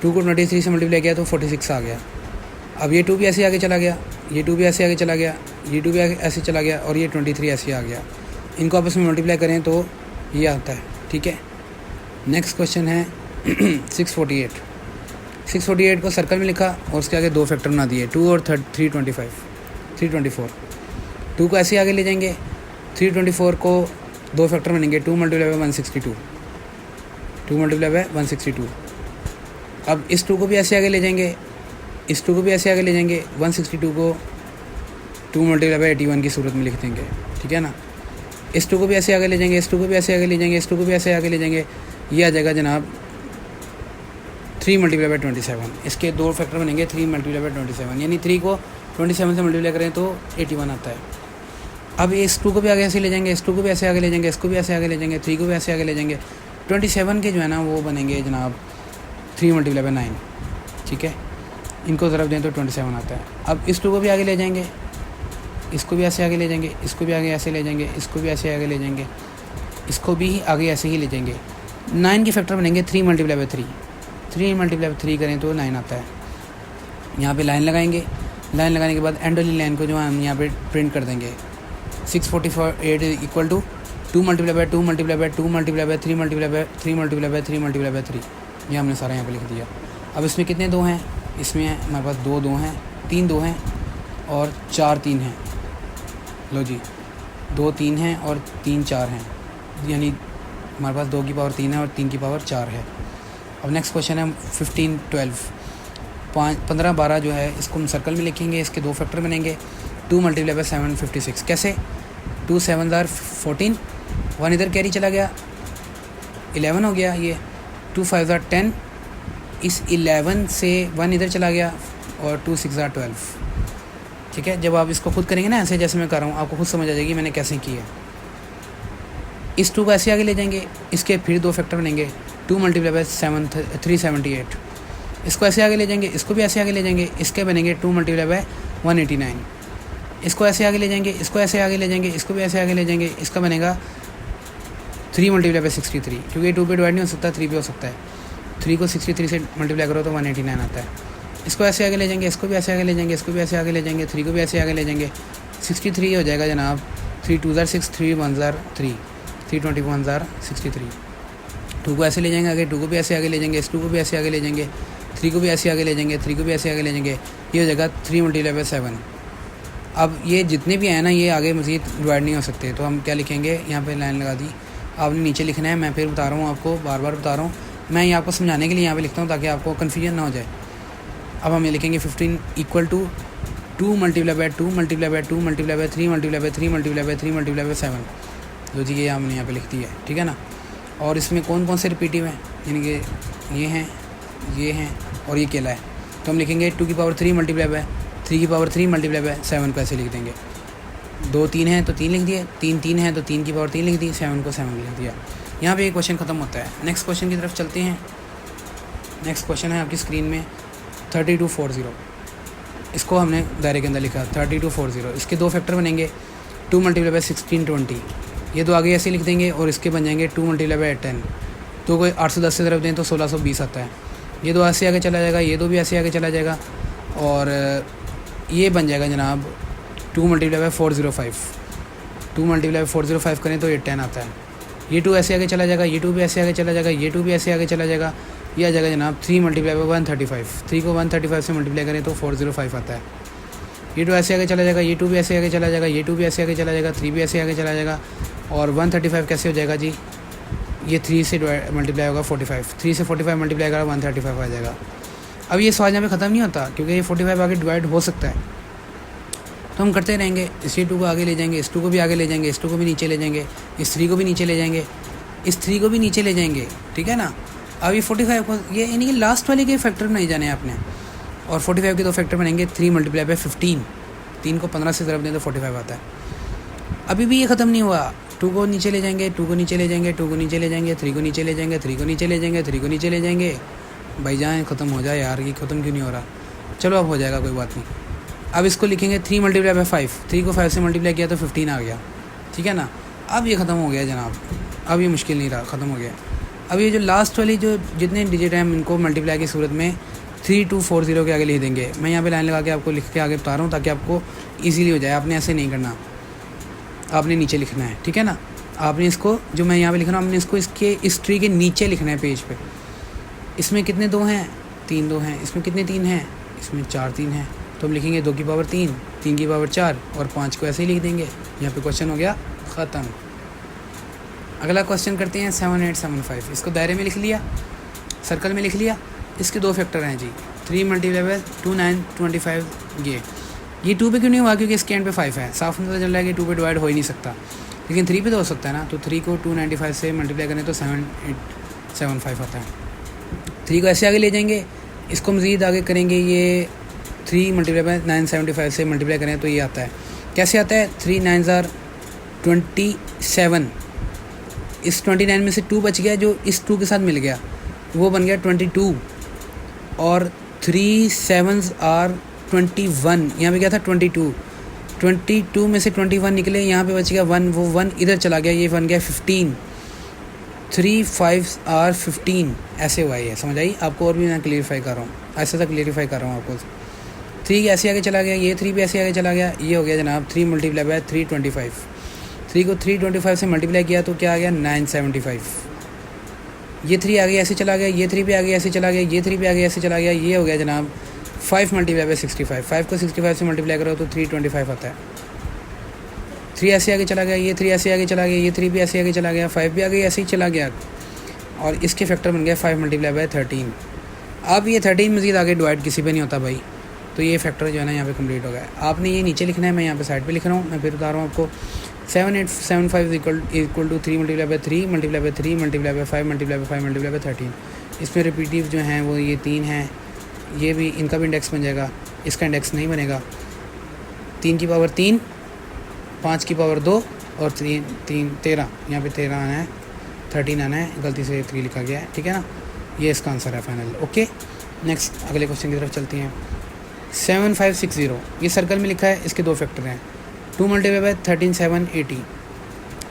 2 को 23 से मल्टीप्लाई किया तो 46 आ गया। अब ये 2 भी ऐसे आगे चला गया, ये 2 भी ऐसे आगे चला गया, ये 2 भी ऐसे चला गया और ये 23 ऐसे आ गया। इनको आपस में मल्टीप्लाई करें तो ये आता है, ठीक है। नेक्स्ट क्वेश्चन है 648। 648 को सर्कल में लिखा और उसके आगे 2 फैक्टर बना दिए, 2 और 324। 2 को ऐसे आगे ले जाएंगे, 324 को 2 फैक्टर बनेंगे, 2 मल्टीप्लाई बाय 162, 2 मल्टीप्लाई बाय 162। अब इस 2 को भी ऐसे आगे ले जाएंगे, इस 2 को भी ऐसे आगे ले जाएंगे, 162 को 2 मल्टीप्लाई बाय 81 की सूरत में लिख देंगे, ठीक है ना। इस 2 को भी ऐसे आगे ले जाएंगे, इस 2 को भी ऐसे आगे ले जाएंगे, इस 2 को भी ऐसे आगे ले जाएंगे, ये आ जाएगा जनाब 3 मल्टीप्लाई बाय 27। इसके 2 फैक्टर बनेंगे 3 मल्टीप्लाई बाय 27, यानी 3 को 27 से मल्टीप्लाई करें तो 81 आता है। अब इस 2 को भी आगे ऐसे ले जाएंगे, इस 2 को भी ऐसे आगे ले जाएंगे, इसको भी ऐसे आगे ले जाएंगे, 3 को भी ऐसे आगे ले जाएंगे, 27 के जो है ना वो बनेंगे जनाब 3 मल्टीप्लाई बाय 9, ठीक है। इनको ज़रब दें तो 27 आता है। अब इस 2 को भी आगे ले जाएंगे, इसको भी ऐसे आगे ले जाएंगे, इसको भी आगे ऐसे ले जाएंगे, इसको भी ऐसे आगे ले जाएंगे, इसको भी आगे ऐसे ही ले जाएंगे। 9 के फैक्टर बनेंगे 3 मल्टीप्लाई बाय 3, 3 मल्टीप्लाई बाय 3 करें तो 9 आता है। यहाँ पे लाइन लगाएंगे, लाइन लगाने के बाद एंड वाली लाइन को जो हम यहाँ पे प्रिंट कर देंगे। 648 equal to 2 multiply by 2 multiply by 2 multiply by 3 multiply by 3 multiply by 3 multiply by 3, ये हमने सारा यहाँ पे लिख दिया। अब इसमें कितने 2 हैं, इसमें हमारे पास 2 हैं, 3 2 हैं और 4 3 हैं। लो जी, 2 3 हैं और 3 4 हैं, यानी हमारे पास 2 की पावर 3 है और 3 की पावर 4 है। अब नेक्स्ट क्वेश्चन है 15 12। 15 12 जो है इसको हम सर्कल में लिखेंगे, इसके 2 फैक्टर बनेंगे, 2 मल्टीप्लाई बाय 7 56। कैसे, 2 7 14, 1 इधर कैरी चला गया, 11 हो गया, ये 2 5 10, इस 11 से 1 इधर चला गया और 2 6 12, ठीक है। जब आप इसको खुद करेंगे ना ऐसे जैसे मैं कर रहा हूँ, आपको खुद समझ आ जाएगी मैंने कैसे किया। इस 2 को ऐसे आगे ले जाएंगे, इसके फिर 2 फैक्टर बनेंगे, 2 मल्टीप्लाई बाय 378। इसको ऐसे आगे ले जाएंगे, इसको भी ऐसे आगे ले जाएंगे, इसके बनेंगे 2 मल्टीप्लाई बाय 189। इसको ऐसे आगे ले जाएंगे, इसको ऐसे आगे ले जाएंगे, इसको भी ऐसे आगे ले जाएंगे, इसका बनेगा 3 मल्टीप्लाई बाय 63, क्योंकि 2 पे डिवाइड नहीं हो सकता, 3 पे हो सकता है। 3 को 63 से मल्टीप्लाई करो तो 189 आता है। इसको ऐसे आगे ले जाएंगे, इसको भी ऐसे आगे ले जाएंगे, इसको भी ऐसे आगे ले जाएंगे, 3 को भी ऐसे आगे ले जाएंगे, 63 हो जाएगा जनाब, 3 2 6, 3 1 3, 321 63। 2 को ऐसे ले जाएंगे आगे, 2 को भी ऐसे आगे ले जाएंगे, इस 2 को भी ऐसे आगे ले जाएंगे, 3 को भी ऐसे आगे ले जाएंगे, 3 को भी ऐसे आगे ले जाएंगे, ये हो जाएगा 3 मल्टीप्लाई बाय 7। अब ये जितने भी हैं ना ये आगे मज़ीद डिवाइड नहीं हो सकते, तो हम क्या लिखेंगे, यहाँ पे लाइन लगा दी, आपने नीचे लिखना है। मैं फिर बता रहा हूँ आपको, बार बार बता रहा हूँ, मैं ये आपको समझाने के लिए यहाँ पे लिखता हूँ ताकि आपको कन्फ्यूजन ना हो जाए। अब हम ये लिखेंगे 15 equal to 2 multiply by 2 multiply by 2 multiply by 3 multiply by 3 multiply by 3 multiply by 7, जो जी ये हमने यहाँ पे लिख दी है, ठीक है ना। और इसमें कौन कौन से रिपीटिव हैं, यानी कि ये हैं और ये केला है, तो हम लिखेंगे 2 की पावर 3 मल्टीप्लाई बाय 3 की पावर 3 मल्टीप्लाई बाय 7 को ऐसे लिख देंगे। 2 3 हैं तो 3 लिख दिए, 3 3 हैं तो 3 की पावर 3 लिख दी, 7 को 7 लिख दिया। यहाँ पे ये क्वेश्चन ख़त्म होता है। नेक्स्ट क्वेश्चन की तरफ चलते हैं। नेक्स्ट क्वेश्चन है आपकी स्क्रीन में 3240। इसको हमने दायरे के अंदर लिखा 3240। इसके 2 फैक्टर बनेंगे, 2 मल्टीप्लाई बाय 1620, ये 2 आगे ऐसे लिख देंगे और इसके बन जाएंगे 2 मल्टीप्लाई बाय 10। तो कोई 810 से ज़रब दें तो 1620 आता है। ये 2 ऐसे आगे चला जाएगा, ये 2 भी ऐसे आगे चला जाएगा और ये बन जाएगा जनाब 2 मल्टीप्लाई बाय 405। 2 मल्टीप्लाई बाय 405 करें तो ये 10 आता है। ये 2 ऐसे आगे चला जाएगा, ये 2 भी ऐसे आगे चला जाएगा, ये 2 भी ऐसे आगे चला जाएगा, ये आ जाएगा जनाब 3 मल्टीप्लाई बाय 135। 3 को 135 से मल्टीप्लाई करें तो 405 आता है। ये 2 ऐसे आगे चला जाएगा, ये 2 भी ऐसे आगे चला जाएगा, ये 2 भी ऐसे आगे चला जाएगा, 3 भी ऐसे आगे चला जाएगा और 135 कैसे हो जाएगा जी, ये 3 से मल्टीप्लाई होगा 45, 3 से 45 मल्टीप्लाई करा 135 आ जाएगा। अब ये सवाल यहाँ पे ख़त्म नहीं होता क्योंकि ये 45 आगे डिवाइड हो सकता है, तो हम करते रहेंगे। इस 2 को आगे ले जाएंगे, इस 2 को भी आगे ले जाएंगे, इस 2 को भी नीचे ले जाएंगे, इस 3 को भी नीचे ले जाएंगे, इस 3 को भी नीचे ले जाएंगे, ठीक है ना। अब ये 45 को ये यानी कि लास्ट वाले के फैक्टर नहीं जाने आपने, और 45 के 2 फैक्टर बनेंगे 3 मल्टीप्लाई बाय 15। 3 को 15 से ज़रब दें तो 45 आता है। अभी भी ये ख़त्म नहीं हुआ, 2 को नीचे ले जाएंगे, 2 को नीचे ले जाएंगे, 2 को नीचे ले जाएंगे, 3 को नीचे ले जाएंगे, 3 को नीचे ले जाएंगे, 3 को नीचे ले जाएंगे। भाईजान ख़त्म हो जाए यार, ये ख़त्म क्यों नहीं हो रहा। चलो अब हो जाएगा, कोई बात नहीं। अब इसको लिखेंगे 3 मल्टीप्लाई बाय 5। 3 को 5 से मल्टीप्लाई किया तो 15 आ गया, ठीक है ना। अब ये ख़त्म हो गया जनाब। अब ये मुश्किल नहीं रहा, ख़त्म हो गया। अब ये जो लास्ट वाली जो जितने डिजिट हैं इनको मल्टीप्लाई की सूरत में 3240 के आगे लिख देंगे। मैं यहाँ पे लाइन लगा के आपको लिख के आगे बता रहा हूँ ताकि आपको इजीली हो जाए। आपने ऐसे नहीं करना, आपने नीचे लिखना है, ठीक है ना। आपने इसको जो मैं यहाँ पे लिख रहा हूँ, आपने इसको इसके इस ट्री के नीचे लिखना है पेज पे। इसमें कितने 2 हैं? 3 2 हैं। इसमें कितने 3 हैं? इसमें 4 3 हैं। तो हम लिखेंगे 2 की पावर 3, 3 की पावर 4 और 5 को ऐसे ही लिख देंगे। यहाँ पे क्वेश्चन हो गया ख़त्म। अगला क्वेश्चन करते हैं 7875। इसको दायरे में लिख लिया, सर्कल में लिख लिया। इसके 2 फैक्टर हैं जी, 3 मल्टीप्लाई बाय 2 9 25। ये 2 पे क्यों नहीं हुआ? क्योंकि इसके एंड पे 5 है। साफ पता चल रहा है कि 2 पे डिवाइड हो ही नहीं सकता, लेकिन 3 पे तो हो सकता है ना। तो 3 को 295 से मल्टीप्लाई करें तो 7875 आता है। 3 को ऐसे आगे ले जाएंगे, इसको मज़ीद आगे करेंगे। ये 3 मल्टीप्लाई बाय 975 से मल्टीप्लाई करें तो ये आता है। कैसे आता है? 3 9 27। इस 29 में से 2 बच गया, जो इस 2 के साथ मिल गया वो बन गया 22। और 3 7 आर 21। यहाँ पे क्या था? 22 में से 21 निकले, यहाँ पे बच गया 1, वो 1 इधर चला गया, ये बन गया 15। 3 5 आर 15। ऐसे हुआ ये, समझ आई आपको? और भी मैं क्लियरिफाई कर रहा हूँ, ऐसे तक क्लियरिफाई कर रहा हूँ आपको। 3 ऐसे आगे चला गया, ये 3 भी ऐसे आगे चला गया। ये हो गया जनाब 3 मल्टीप्लाई बाय 325। 3 को 325 से मल्टीप्लाई किया तो क्या आ गया? 975। ये 3 आगे ऐसे चला गया, ये 3 भी आगे ऐसे चला गया, ये 3 भी आगे ऐसे चला गया। ये हो गया जनाब 5 मल्टीप्लाई बाय 65। 5 को 65 से मल्टीप्लाई करो तो 325 आता है। 3 ऐसे आगे चला गया, ये 3 ऐसे आगे चला गया, ये 3 भी ऐसे आगे चला गया, 5 भी आगे ऐसे ही चला गया। और इसके फैक्टर बन गया 5 मल्टीप्लाई बाय 13। अब ये 13 मज़ीद आगे डिवाइड किसी पे नहीं होता भाई, तो ये फैक्टर जो है ना यहाँ पे कंप्लीट हो गया। आपने ये नीचे लिखना है, मैं यहाँ पे साइड पे लिख रहा हूँ। मैं फिर बता रहा हूँ आपको। 7875 equal to 3 multiply by 3 multiply by 3 multiply by 5 multiply by 5 multiply by 13। इसमें रिपीटिव जो हैं वो ये 3 हैं, ये भी इनका भी इंडेक्स बन जाएगा, इसका इंडेक्स नहीं बनेगा। 3 की पावर 3, 5 की पावर 2 और 13। यहाँ पे 13 आना है, 13 आना है, गलती से 3 लिखा गया है, ठीक है ना। ये इसका आंसर है फाइनल। ओके, नेक्स्ट अगले क्वेश्चन की तरफ चलती हैं। 7560, ये सर्कल में लिखा है, इसके 2 फैक्टर हैं। 2 मल्टीप्लाई बाय 13 7 80।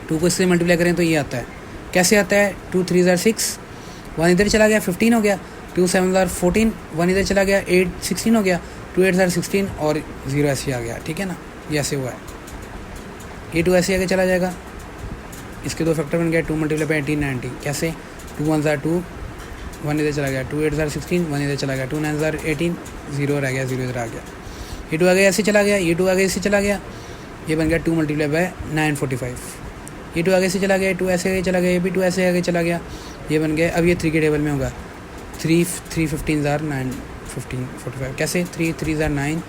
2 को इससे मल्टीप्लाई करें तो ये आता है। कैसे आता है? 2 3 6, 1 इधर चला गया, 15 हो गया। 2 7 14, 1 इधर चला गया, 8 16 हो गया। 2 8 16 और 0 ऐसे आ गया, ठीक है ना। ये ऐसे हुआ है। ये 2 ऐसे आगे चला जाएगा, इसके 2 फैक्टर बन गया। 2 मल्टीप्लाई बाय 18 90। कैसे? 2 1 2, 1 इधर चला गया। 2 8 16, 1 इधर चला गया। 2 9 18, 0 रह गया, 0 इधर आ गया। ये 2 आगे ऐसे चला गया, ये 2 आगे ऐसे चला गया, ये बन गया 2 मल्टीप्लाई बाय 945। ये 2 आगे से चला गया, 2 ऐसे आगे चला गया, ये भी 2 ऐसे आगे चला गया, ये बन गया। अब ये 3 के टेबल में होगा। 3 15 9 15 45। कैसे? 3 3 9,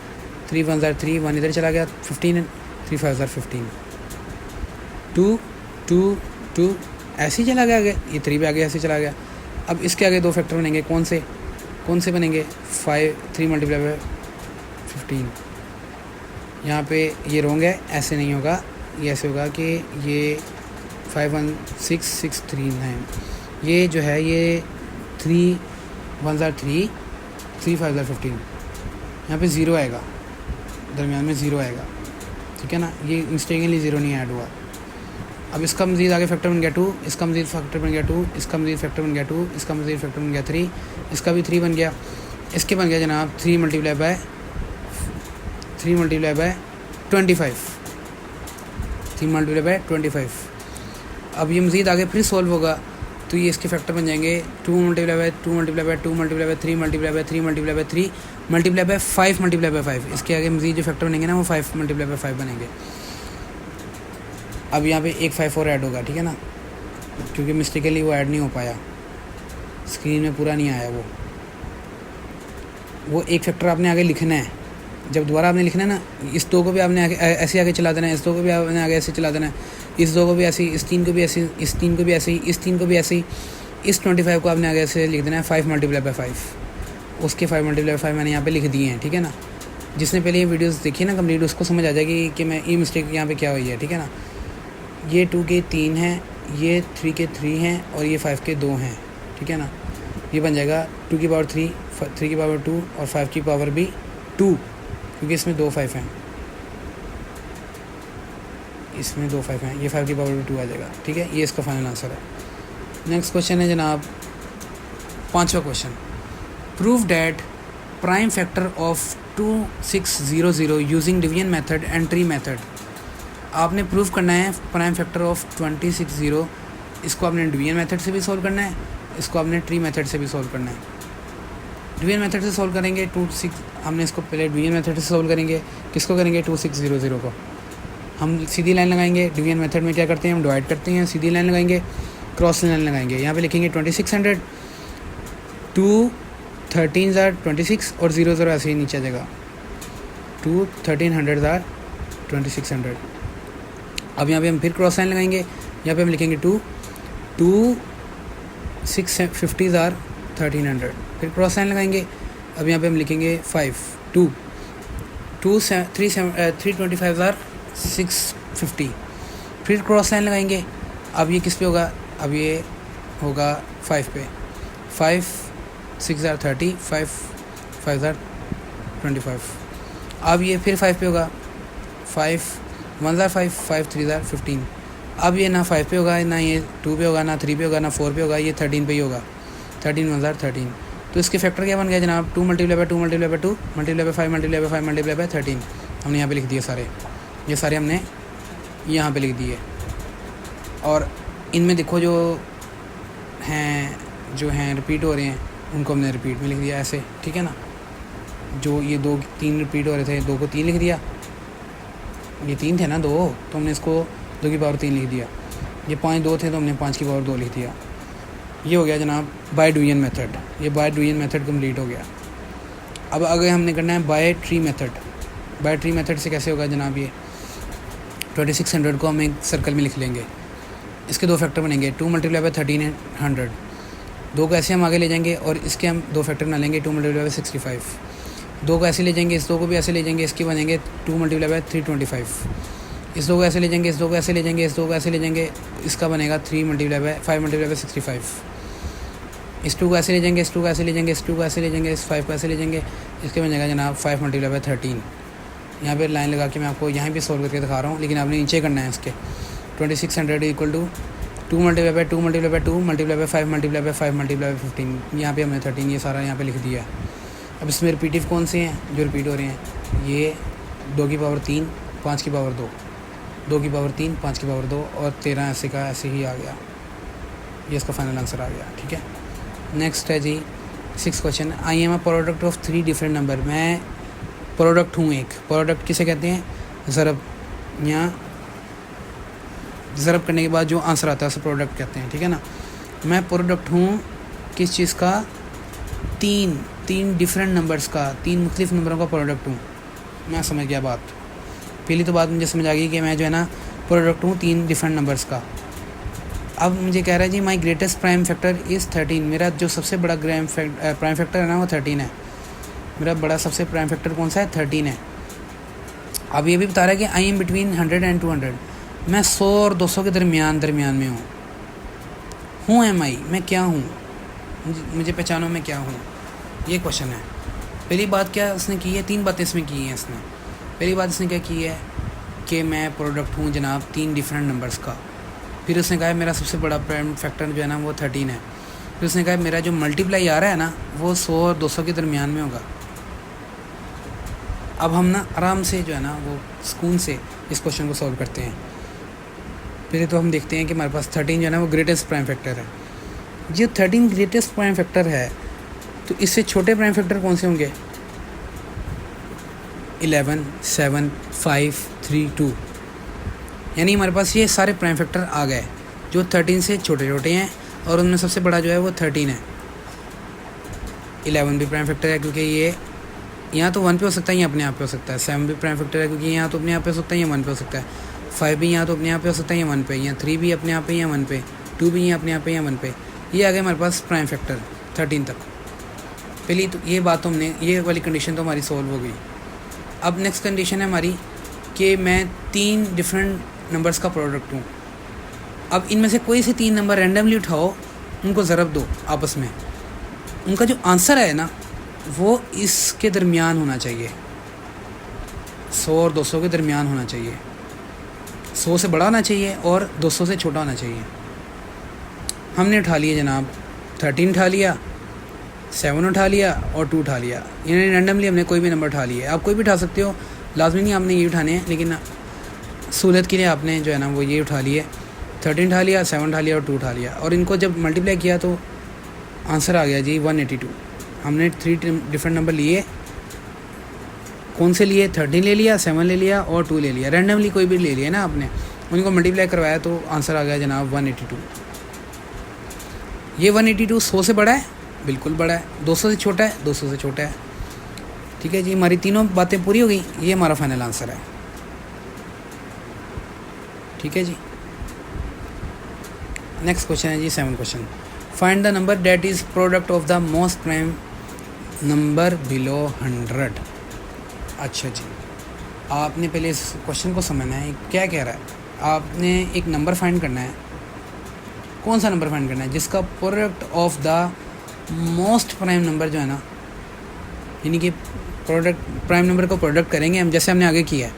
3 1 3, 1 इधर चला गया, 15, 3 5 15, 2 2 2 ऐसे ही चला गया आगे। ये 3 भी आगे ऐसे चला गया। अब इसके आगे 2 फैक्टर बनेंगे, कौन से बनेंगे? 3 मल्टीप्लाई बाय 15। यहाँ पे ये रोंग है, ऐसे नहीं होगा, ये ऐसे होगा कि ये 5 1 6 6 3 9। ये जो है ये 3 1 3, 3 5 15। यहाँ पे 0 आएगा, दरमियान में 0 आएगा, ठीक है ना। ये मिस्टेकली 0 नहीं ऐड हुआ। अब इसका मज़ीद आगे फैक्टर बन गया 2, इसका मज़ीद फैक्टर बन गया 2, इसका मज़ीद फैक्टर बन गया 2, इसका मज़ीद फैक्टर बन गया 3, इसका भी 3 बन गया। इसके बन गया जनाब 3 मल्टीप्लाई बाय 25। 3 multiply bye 25। अब ये मज़ीद आगे फिर सॉल्व होगा तो ये इसके फैक्टर बन जाएंगे 2 multiply by 2 multiply by 2 multiply by 3 multiply by 3 multiply by 3 multiply by 5 multiply by 5। इसके आगे मज़ीद जो फैक्टर बनेंगे ना वो 5 मल्टीप्लाई बाय 5 बनेंगे। अब यहाँ पे एक 5 और ऐड होगा, ठीक है ना, क्योंकि मिस्टेकली वो ऐड नहीं हो पाया, स्क्रीन में पूरा नहीं आया वो एक फैक्टर आपने आगे लिखना है। जब दोबारा आपने लिखना है ना, इस 2 को भी आपने आगे ऐसे आगे चला देना है, इस 2 को भी आपने आगे ऐसे चला देना है, इस 2 को भी ऐसे, इस 3 को भी ऐसे, इस 3 को भी ऐसे, इस 3 को भी ऐसे, इस 25 को आपने आगे ऐसे लिख देना है 5 मल्टीप्लाई बाय 5। उसके 5 मल्टीप्लाई बाय 5 मैंने यहाँ पे लिख दिए हैं, ठीक है ना। जिसने पहले ये वीडियोस देखी ना कंप्लीट, उसको समझ आ जाएगी कि मैं ये मिस्टेक यहाँ पे क्या हुई है, ठीक है ना। ये 2 के 3 हैं, ये 3 के 3 हैं और ये 5 के 2 हैं, ठीक है ना। ये बन जाएगा 2 की पावर 3, 3 की पावर 2 और 5 की पावर भी 2, क्योंकि इसमें 2 5 हैं। इसमें 2 5 हैं, ये 5 की पावर 2 आ जाएगा, ठीक है। ये इसका फाइनल आंसर है। नेक्स्ट क्वेश्चन है जनाब 5वां question, prove that prime factor of 2600 using division method and tree method. आपने प्रूव करना है प्राइम फैक्टर ऑफ 260, इसको आपने डिवीजन मेथड से भी सॉल्व करना है, इसको आपने ट्री मेथड से भी सॉल्व करना है। डिवीजन मेथड से सॉल्व करेंगे 26, हमने इसको पहले डिवीजन मेथड से सॉल्व करेंगे। किसको करेंगे? 2600 को। हम सीधी लाइन लगाएंगे, डिवीजन मेथड में क्या करते हैं हम डिवाइड करते हैं, सीधी लाइन लगाएंगे, क्रॉस लाइन लगाएंगे। यहाँ पे लिखेंगे 2600, 2 13 ज़ार 26 और 0 ऐसे ही नीचे आ जाएगा, 2 1300 ज़ार 2600। अब यहाँ पे हम फिर क्रॉस लाइन लगाएंगे, यहाँ पे हम लिखेंगे 2 650 ज़ार 1300, फिर क्रॉस लाइन लगाएंगे। अब यहाँ पे हम लिखेंगे 5 2 325 ज़ार 650, फिर क्रॉस लाइन लगाएंगे। अब ये किस पे होगा? अब ये होगा 5 पे, 5 6 ज़ार 30, 5 5 ज़ार 25। अब ये फिर 5 पे होगा, 5 1 ज़ार 5, 5 3 ज़ार 15। अब ये ना 5 पे होगा, ना ये 2 पे होगा, ना 3 पे होगा, ना 4 पे होगा, ये 13 पे ही होगा, 13 1 ज़ार 13। तो इसके फैक्टर क्या बन गया जनाब? 2 × 2 × 2 × 2 × 5 × 5 × 13। हमने यहाँ पे लिख दिए सारे, ये सारे हमने यहाँ पे लिख दिए। और इनमें देखो जो हैं रिपीट हो रहे हैं, उनको हमने रिपीट में लिख दिया ऐसे, ठीक है ना। जो ये 2 3 रिपीट हो रहे थे, 2 को 3 लिख दिया, ये 3 थे ना 2, तो हमने इसको 2 की पावर 3 लिख दिया। ये 5 2 थे तो हमने 5 की पावर 2 लिख दिया। ये हो गया जनाब बाय डिवीजन मेथड। ये बाय डिवीजन मेथड कंप्लीट हो गया। अब अगर हमने करना है by tree method. By tree method से कैसे होगा जनाब? ये 2600 को हम एक सर्कल में लिख लेंगे, इसके 2 फैक्टर बनेंगे, 2 × 1300। 2 को ऐसे हम आगे ले जाएंगे और इसके हम 2 फैक्टर बना लेंगे, 2 × 65। 2 को ऐसे ले जाएंगे, इस 2 को भी ऐसे ले जाएंगे, इसके बनेंगे 2 × 325। इस 2 को ऐसे ले जाएंगे, इस 2 को ऐसे ले जाएंगे, इस 2 को ऐसे ले जाएंगे, इसका बनेगा 5 × 65। इस 2 को ऐसे ले जाएंगे, इस 2 को ऐसे ले जाएंगे, इस 2 को ऐसे ले जाएंगे, इस 5 को ऐसे ले जाएंगे, इसके बनेगा जनाब 5 × 13। यहाँ पे लाइन लगा के मैं आपको यहाँ भी सोल्व करके दिखा रहा हूँ, लेकिन आपने नीचे करना है इसके। 2600 = 2 × 2 × 2 × 2 × 5 × 5 × 15। यहाँ पे हमने 13 ये सारा यहाँ पे लिख दिया। अब इसमें रिपीटिव कौन से हैं जो रिपीट हो रहे हैं? ये 2 की पावर 3 5 की पावर 2, 2 की पावर 3 5 की पावर 2 और 13 ऐसे का ऐसे ही आ गया। ये इसका फाइनल आंसर आ गया, ठीक है। नेक्स्ट है जी 6 question, I am a product of 3 different number. मैं प्रोडक्ट हूँ एक। प्रोडक्ट किसे कहते हैं? ज़रब, यहाँ ज़रब करने के बाद जो आंसर आता है उसे प्रोडक्ट कहते हैं, ठीक है ना। मैं प्रोडक्ट हूँ किस चीज़ का? 3 डिफरेंट नंबर्स का, 3 मुख्तलिफ नंबरों का प्रोडक्ट हूँ। मैं समझ गया बात। पहली तो बात मुझे समझ आ गई कि मैं जो है ना प्रोडक्ट हूँ 3 डिफरेंट नंबर्स का। अब मुझे कह रहा है जी my greatest prime factor is 13। मेरा जो सबसे बड़ा प्राइम फैक्टर है ना वो 13 है। मेरा बड़ा सबसे प्राइम फैक्टर कौन सा है? 13 है। अब ये भी बता रहा है कि आई एम बिटवीन 100 and 200। मैं 100 और 200 के दरमियान में हूँ एम आई, मैं क्या हूँ? मुझे पहचानो मैं क्या हूँ, ये क्वेश्चन है। पहली बात क्या उसने की है? 3 बातें इसमें की हैं इसने। पहली बात इसने क्या की है कि मैं प्रोडक्ट हूँ जनाब 3 डिफरेंट नंबर्स का। फिर उसने कहा मेरा सबसे बड़ा प्राइम फैक्टर जो है ना वो 13 है। फिर उसने कहा मेरा जो मल्टीप्लाई आ रहा है ना वो 100 और 200 के दरमियान में होगा। अब हम ना आराम से जो है ना वो सुकून से इस क्वेश्चन को सॉल्व करते हैं। पहले तो हम देखते हैं कि हमारे पास 13 जो है ना वो ग्रेटेस्ट प्राइम फैक्टर है। जो 13 ग्रेटेस्ट प्राइम फैक्टर है तो इससे छोटे प्राइम फैक्टर कौन से होंगे? 11 7 5 3 2। यानी हमारे पास ये सारे प्राइम फैक्टर आ गए जो 13 से छोटे छोटे हैं और उनमें सबसे बड़ा जो है वो 13 है। 11 भी प्राइम फैक्टर है क्योंकि ये यहाँ तो 1 पे हो सकता है, यहाँ अपने आप पे हो सकता है। 7 भी प्राइम फैक्टर है क्योंकि यहाँ तो अपने आप पे हो सकता है, यहाँ 1 पे हो सकता है। 5 भी यहाँ तो अपने आप पे हो सकता है, यहाँ 1 पे। यहाँ 3 भी अपने आप पे, यहाँ 1 पे। 2 भी यहाँ अपने आप पे, यहाँ 1 पे। ये आ गए हमारे पास प्राइम फैक्टर 13 तक। पहली तो ये बात तो हमने, ये वाली कंडीशन तो हमारी सॉल्व हो गई। अब नेक्स्ट कंडीशन है हमारी कि मैं 3 डिफरेंट नंबर्स का प्रोडक्ट हूँ। अब इनमें से कोई से 3 नंबर रैंडमली उठाओ, उनको ज़रब दो आपस में, उनका जो आंसर है ना वो इसके दरमियान होना चाहिए, 100 और 200 के दरमियान होना चाहिए। 100 से बड़ा होना चाहिए और 200 से छोटा होना चाहिए। हमने उठा लिया जनाब 13 उठा लिया, 7 उठा लिया और 2 उठा लिया, यानी रैंडमली हमने कोई भी नंबर उठा लिया। आप कोई भी उठा सकते हो, लाजमी नहीं आपने ये उठाने हैं, लेकिन सहूलत के लिए आपने जो है ना वो ये उठा लिए। 13 उठा लिया, 7 उठा लिया और 2 उठा लिया, और इनको जब मल्टीप्लाई किया तो आंसर आ गया जी 182। हमने 3 डिफरेंट नंबर लिए। कौन से लिए? 13 ले लिया, 7 ले लिया और 2 ले लिया, रैंडमली कोई भी ले लिया ना आपने, उनको मल्टीप्लाई करवाया तो आंसर आ गया जनाब 182। ये 182 100 से बड़ा है? बिल्कुल बड़ा है। 200 से छोटा है? 200 से छोटा है। ठीक है जी, हमारी तीनों बातें पूरी हो गई। ये हमारा फाइनल आंसर है। ठीक है जी, नेक्स्ट क्वेश्चन है जी 7 question. Find the number that is product of the most prime number below 100। अच्छा जी, आपने पहले इस क्वेश्चन को समझना है क्या कह रहा है। आपने एक नंबर फाइंड करना है। कौन सा नंबर फाइंड करना है? जिसका product of the most prime number जो है ना, यानी कि प्रोडक्ट प्राइम नंबर को प्रोडक्ट करेंगे हम, जैसे हमने आगे किया है,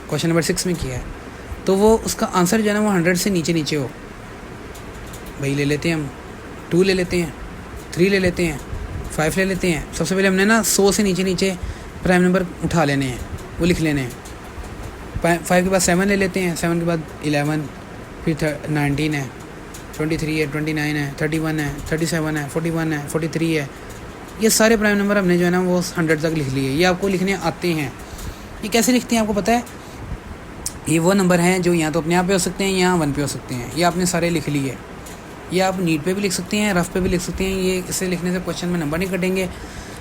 क्वेश्चन नंबर 6 में किया है, तो वो उसका आंसर जो है ना वो 100 से नीचे नीचे हो। भाई ले लेते हैं हम 2 ले लेते हैं, 3 ले लेते हैं, 5 ले लेते हैं। सबसे पहले हमने ना 100 से नीचे नीचे प्राइम नंबर उठा लेने हैं, वो लिख लेने हैं। 5 के बाद 7 ले लेते हैं, 7 के बाद 11, फिर 19 है, 23 है, 29 है, 31 है, 37 है, 41 है, 43 है। ये सारे प्राइम नंबर हमने जो है ना वो 100 तक लिख लिए। ये आपको लिखने आते हैं। ये कैसे लिखते हैं आपको पता है? ये वो नंबर हैं जो यहाँ तो अपने आप पे हो सकते हैं, यहाँ 1 पे हो सकते हैं। ये आपने सारे लिख लिए। ये आप नीट पे भी लिख सकते हैं, रफ पे भी लिख सकते हैं। ये इसे लिखने से क्वेश्चन में नंबर नहीं कटेंगे।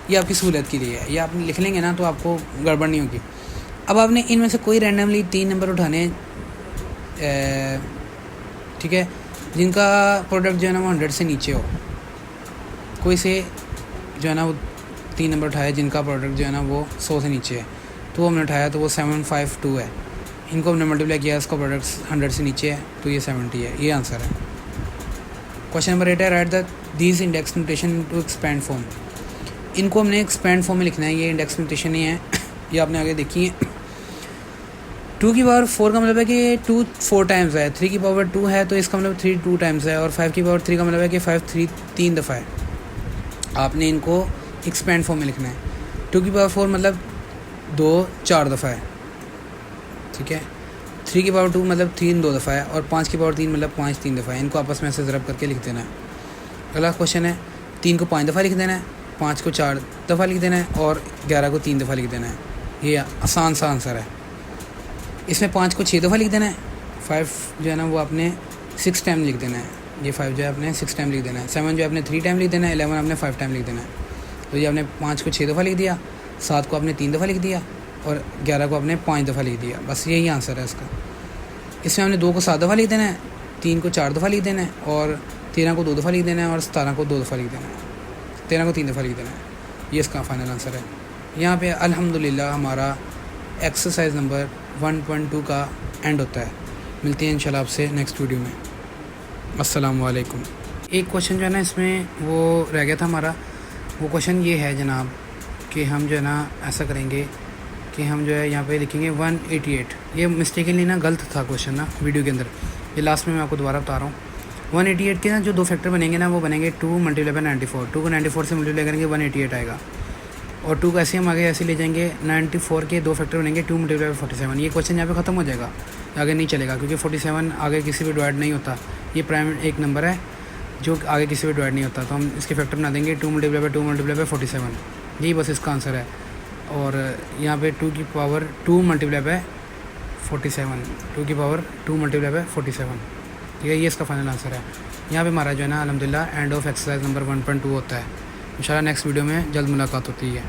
ये आपकी सहूलत के लिए है। ये आप लिख लेंगे ना तो आपको गड़बड़ नहीं होगी। अब आपने इनमें से कोई रैंडमली 3 नंबर उठाने, ठीक है, जिनका प्रोडक्ट जो है ना वो 100 से नीचे हो। कोई से जो है ना वो 3 नंबर उठाया जिनका प्रोडक्ट जो है ना वो 100 से नीचे है, तो वो हमने उठाया तो वो 752 है। इनको हमने मल्टीप्लाई किया, इसका प्रोडक्ट 100 से नीचे है तो ये 70 है। ये आंसर है। क्वेश्चन नंबर 8 है write the these index notation to expand form. इनको हमने एक्सपैंड फॉर्म में लिखना है। ये इंडेक्स नोटेशन ही है, ये आपने आगे देखी है। 2 की पावर 4 का मतलब है कि 2 4 टाइम्स है। 3 की पावर 2 है तो इसका मतलब 3 2 टाइम्स है। और 5 की पावर 3 का मतलब है कि 5 3 दफ़ा है। आपने इनको एक्सपैंड फॉर्म में लिखना है। 2 की पावर 4 मतलब 2 4 दफ़ा है। ठीक है। 3 की पावर 2 मतलब 3 2 दफ़ा है। और 5 की पावर 3 मतलब 5 3 दफ़ा है। इनको आपस में ऐसे ज़रब करके लिख देना है। अगला क्वेश्चन है 3 को 5 दफ़ा लिख देना है, 5 को 4 दफ़ा लिख देना है और 11 को 3 दफ़ा लिख देना है। ये आसान सा आंसर है। इसमें 5 को 6 दफ़ा लिख देना है। 5 जो है ना वो आपने 6 टाइम लिख देना है। ये 5 जो है आपने 6 टाइम लिख देना है। 7 जो है आपने 3 टाइम लिख देना है। 11 आपने 5 टाइम लिख देना है। तो ये आपने 5 को 6 दफ़ा लिख दिया, 7 को आपने 3 दफ़ा लिख दिया और 11 को आपने 5 दफ़ा लिख दिया। बस यही आंसर है इसका। इसमें हमने 2 को 7 दफ़ा लिख देना है, 3 को 4 दफ़ा लिख देना है और 13 को 2 दफ़ा लिख देना है और 17 को 2 दफ़ा लिख देना है। 13 को 3 दफ़ा लिख देना है। ये इसका फाइनल आंसर है। यहाँ पे अल्हम्दुलिल्लाह हमारा एक्सरसाइज नंबर 1.2 का एंड होता है। मिलते हैं इंशाल्लाह आपसे नेक्स्ट वीडियो में। अस्सलाम वालेकुम। एक क्वेश्चन जो है ना इसमें वो रह गया था हमारा। वो क्वेश्चन ये है जनाब कि हम जो है ना ऐसा करेंगे कि हम जो है यहाँ पे लिखेंगे 188। ये मिस्टेकनली ना गलत था क्वेश्चन ना वीडियो के अंदर। ये लास्ट में मैं आपको दोबारा बता रहा हूँ। 188 के ना जो 2 फैक्टर बनेंगे ना वो बनेंगे 2 मल्टीप्लाई बाय 94। 2 को 94 से मल्टीप्लाई करेंगे 188 आएगा। और 2 को ऐसे हम आगे ऐसे ले जाएंगे। 94 के 2 फैक्टर बनेंगे 2 मल्टीप्लाई बाय 47। ये क्वेश्चन यहाँ पे ख़त्म हो जाएगा, आगे नहीं चलेगा क्योंकि 47 आगे किसी भी डिवाइड नहीं होता। ये प्राइम एक नंबर है जो आगे किसी भी डिवाइड नहीं होता। तो हम इसके फैक्टर बना देंगे 2 मल्टीप्लाई बाय 2 मल्टीप्लाई बाय 47। यही बस इसका आंसर है। और यहाँ पे 2 की पावर 2 मल्टीप्लाई बाय 47, 2 की पावर 2 मल्टीप्लाई बाय 47। ठीक है, ये इसका फाइनल आंसर है। यहाँ पे हमारा जो है ना अल्हम्दुलिल्लाह एंड ऑफ एक्सरसाइज नंबर 1.2 होता है। इंशाल्लाह नेक्स्ट वीडियो में जल्द मुलाकात होती है।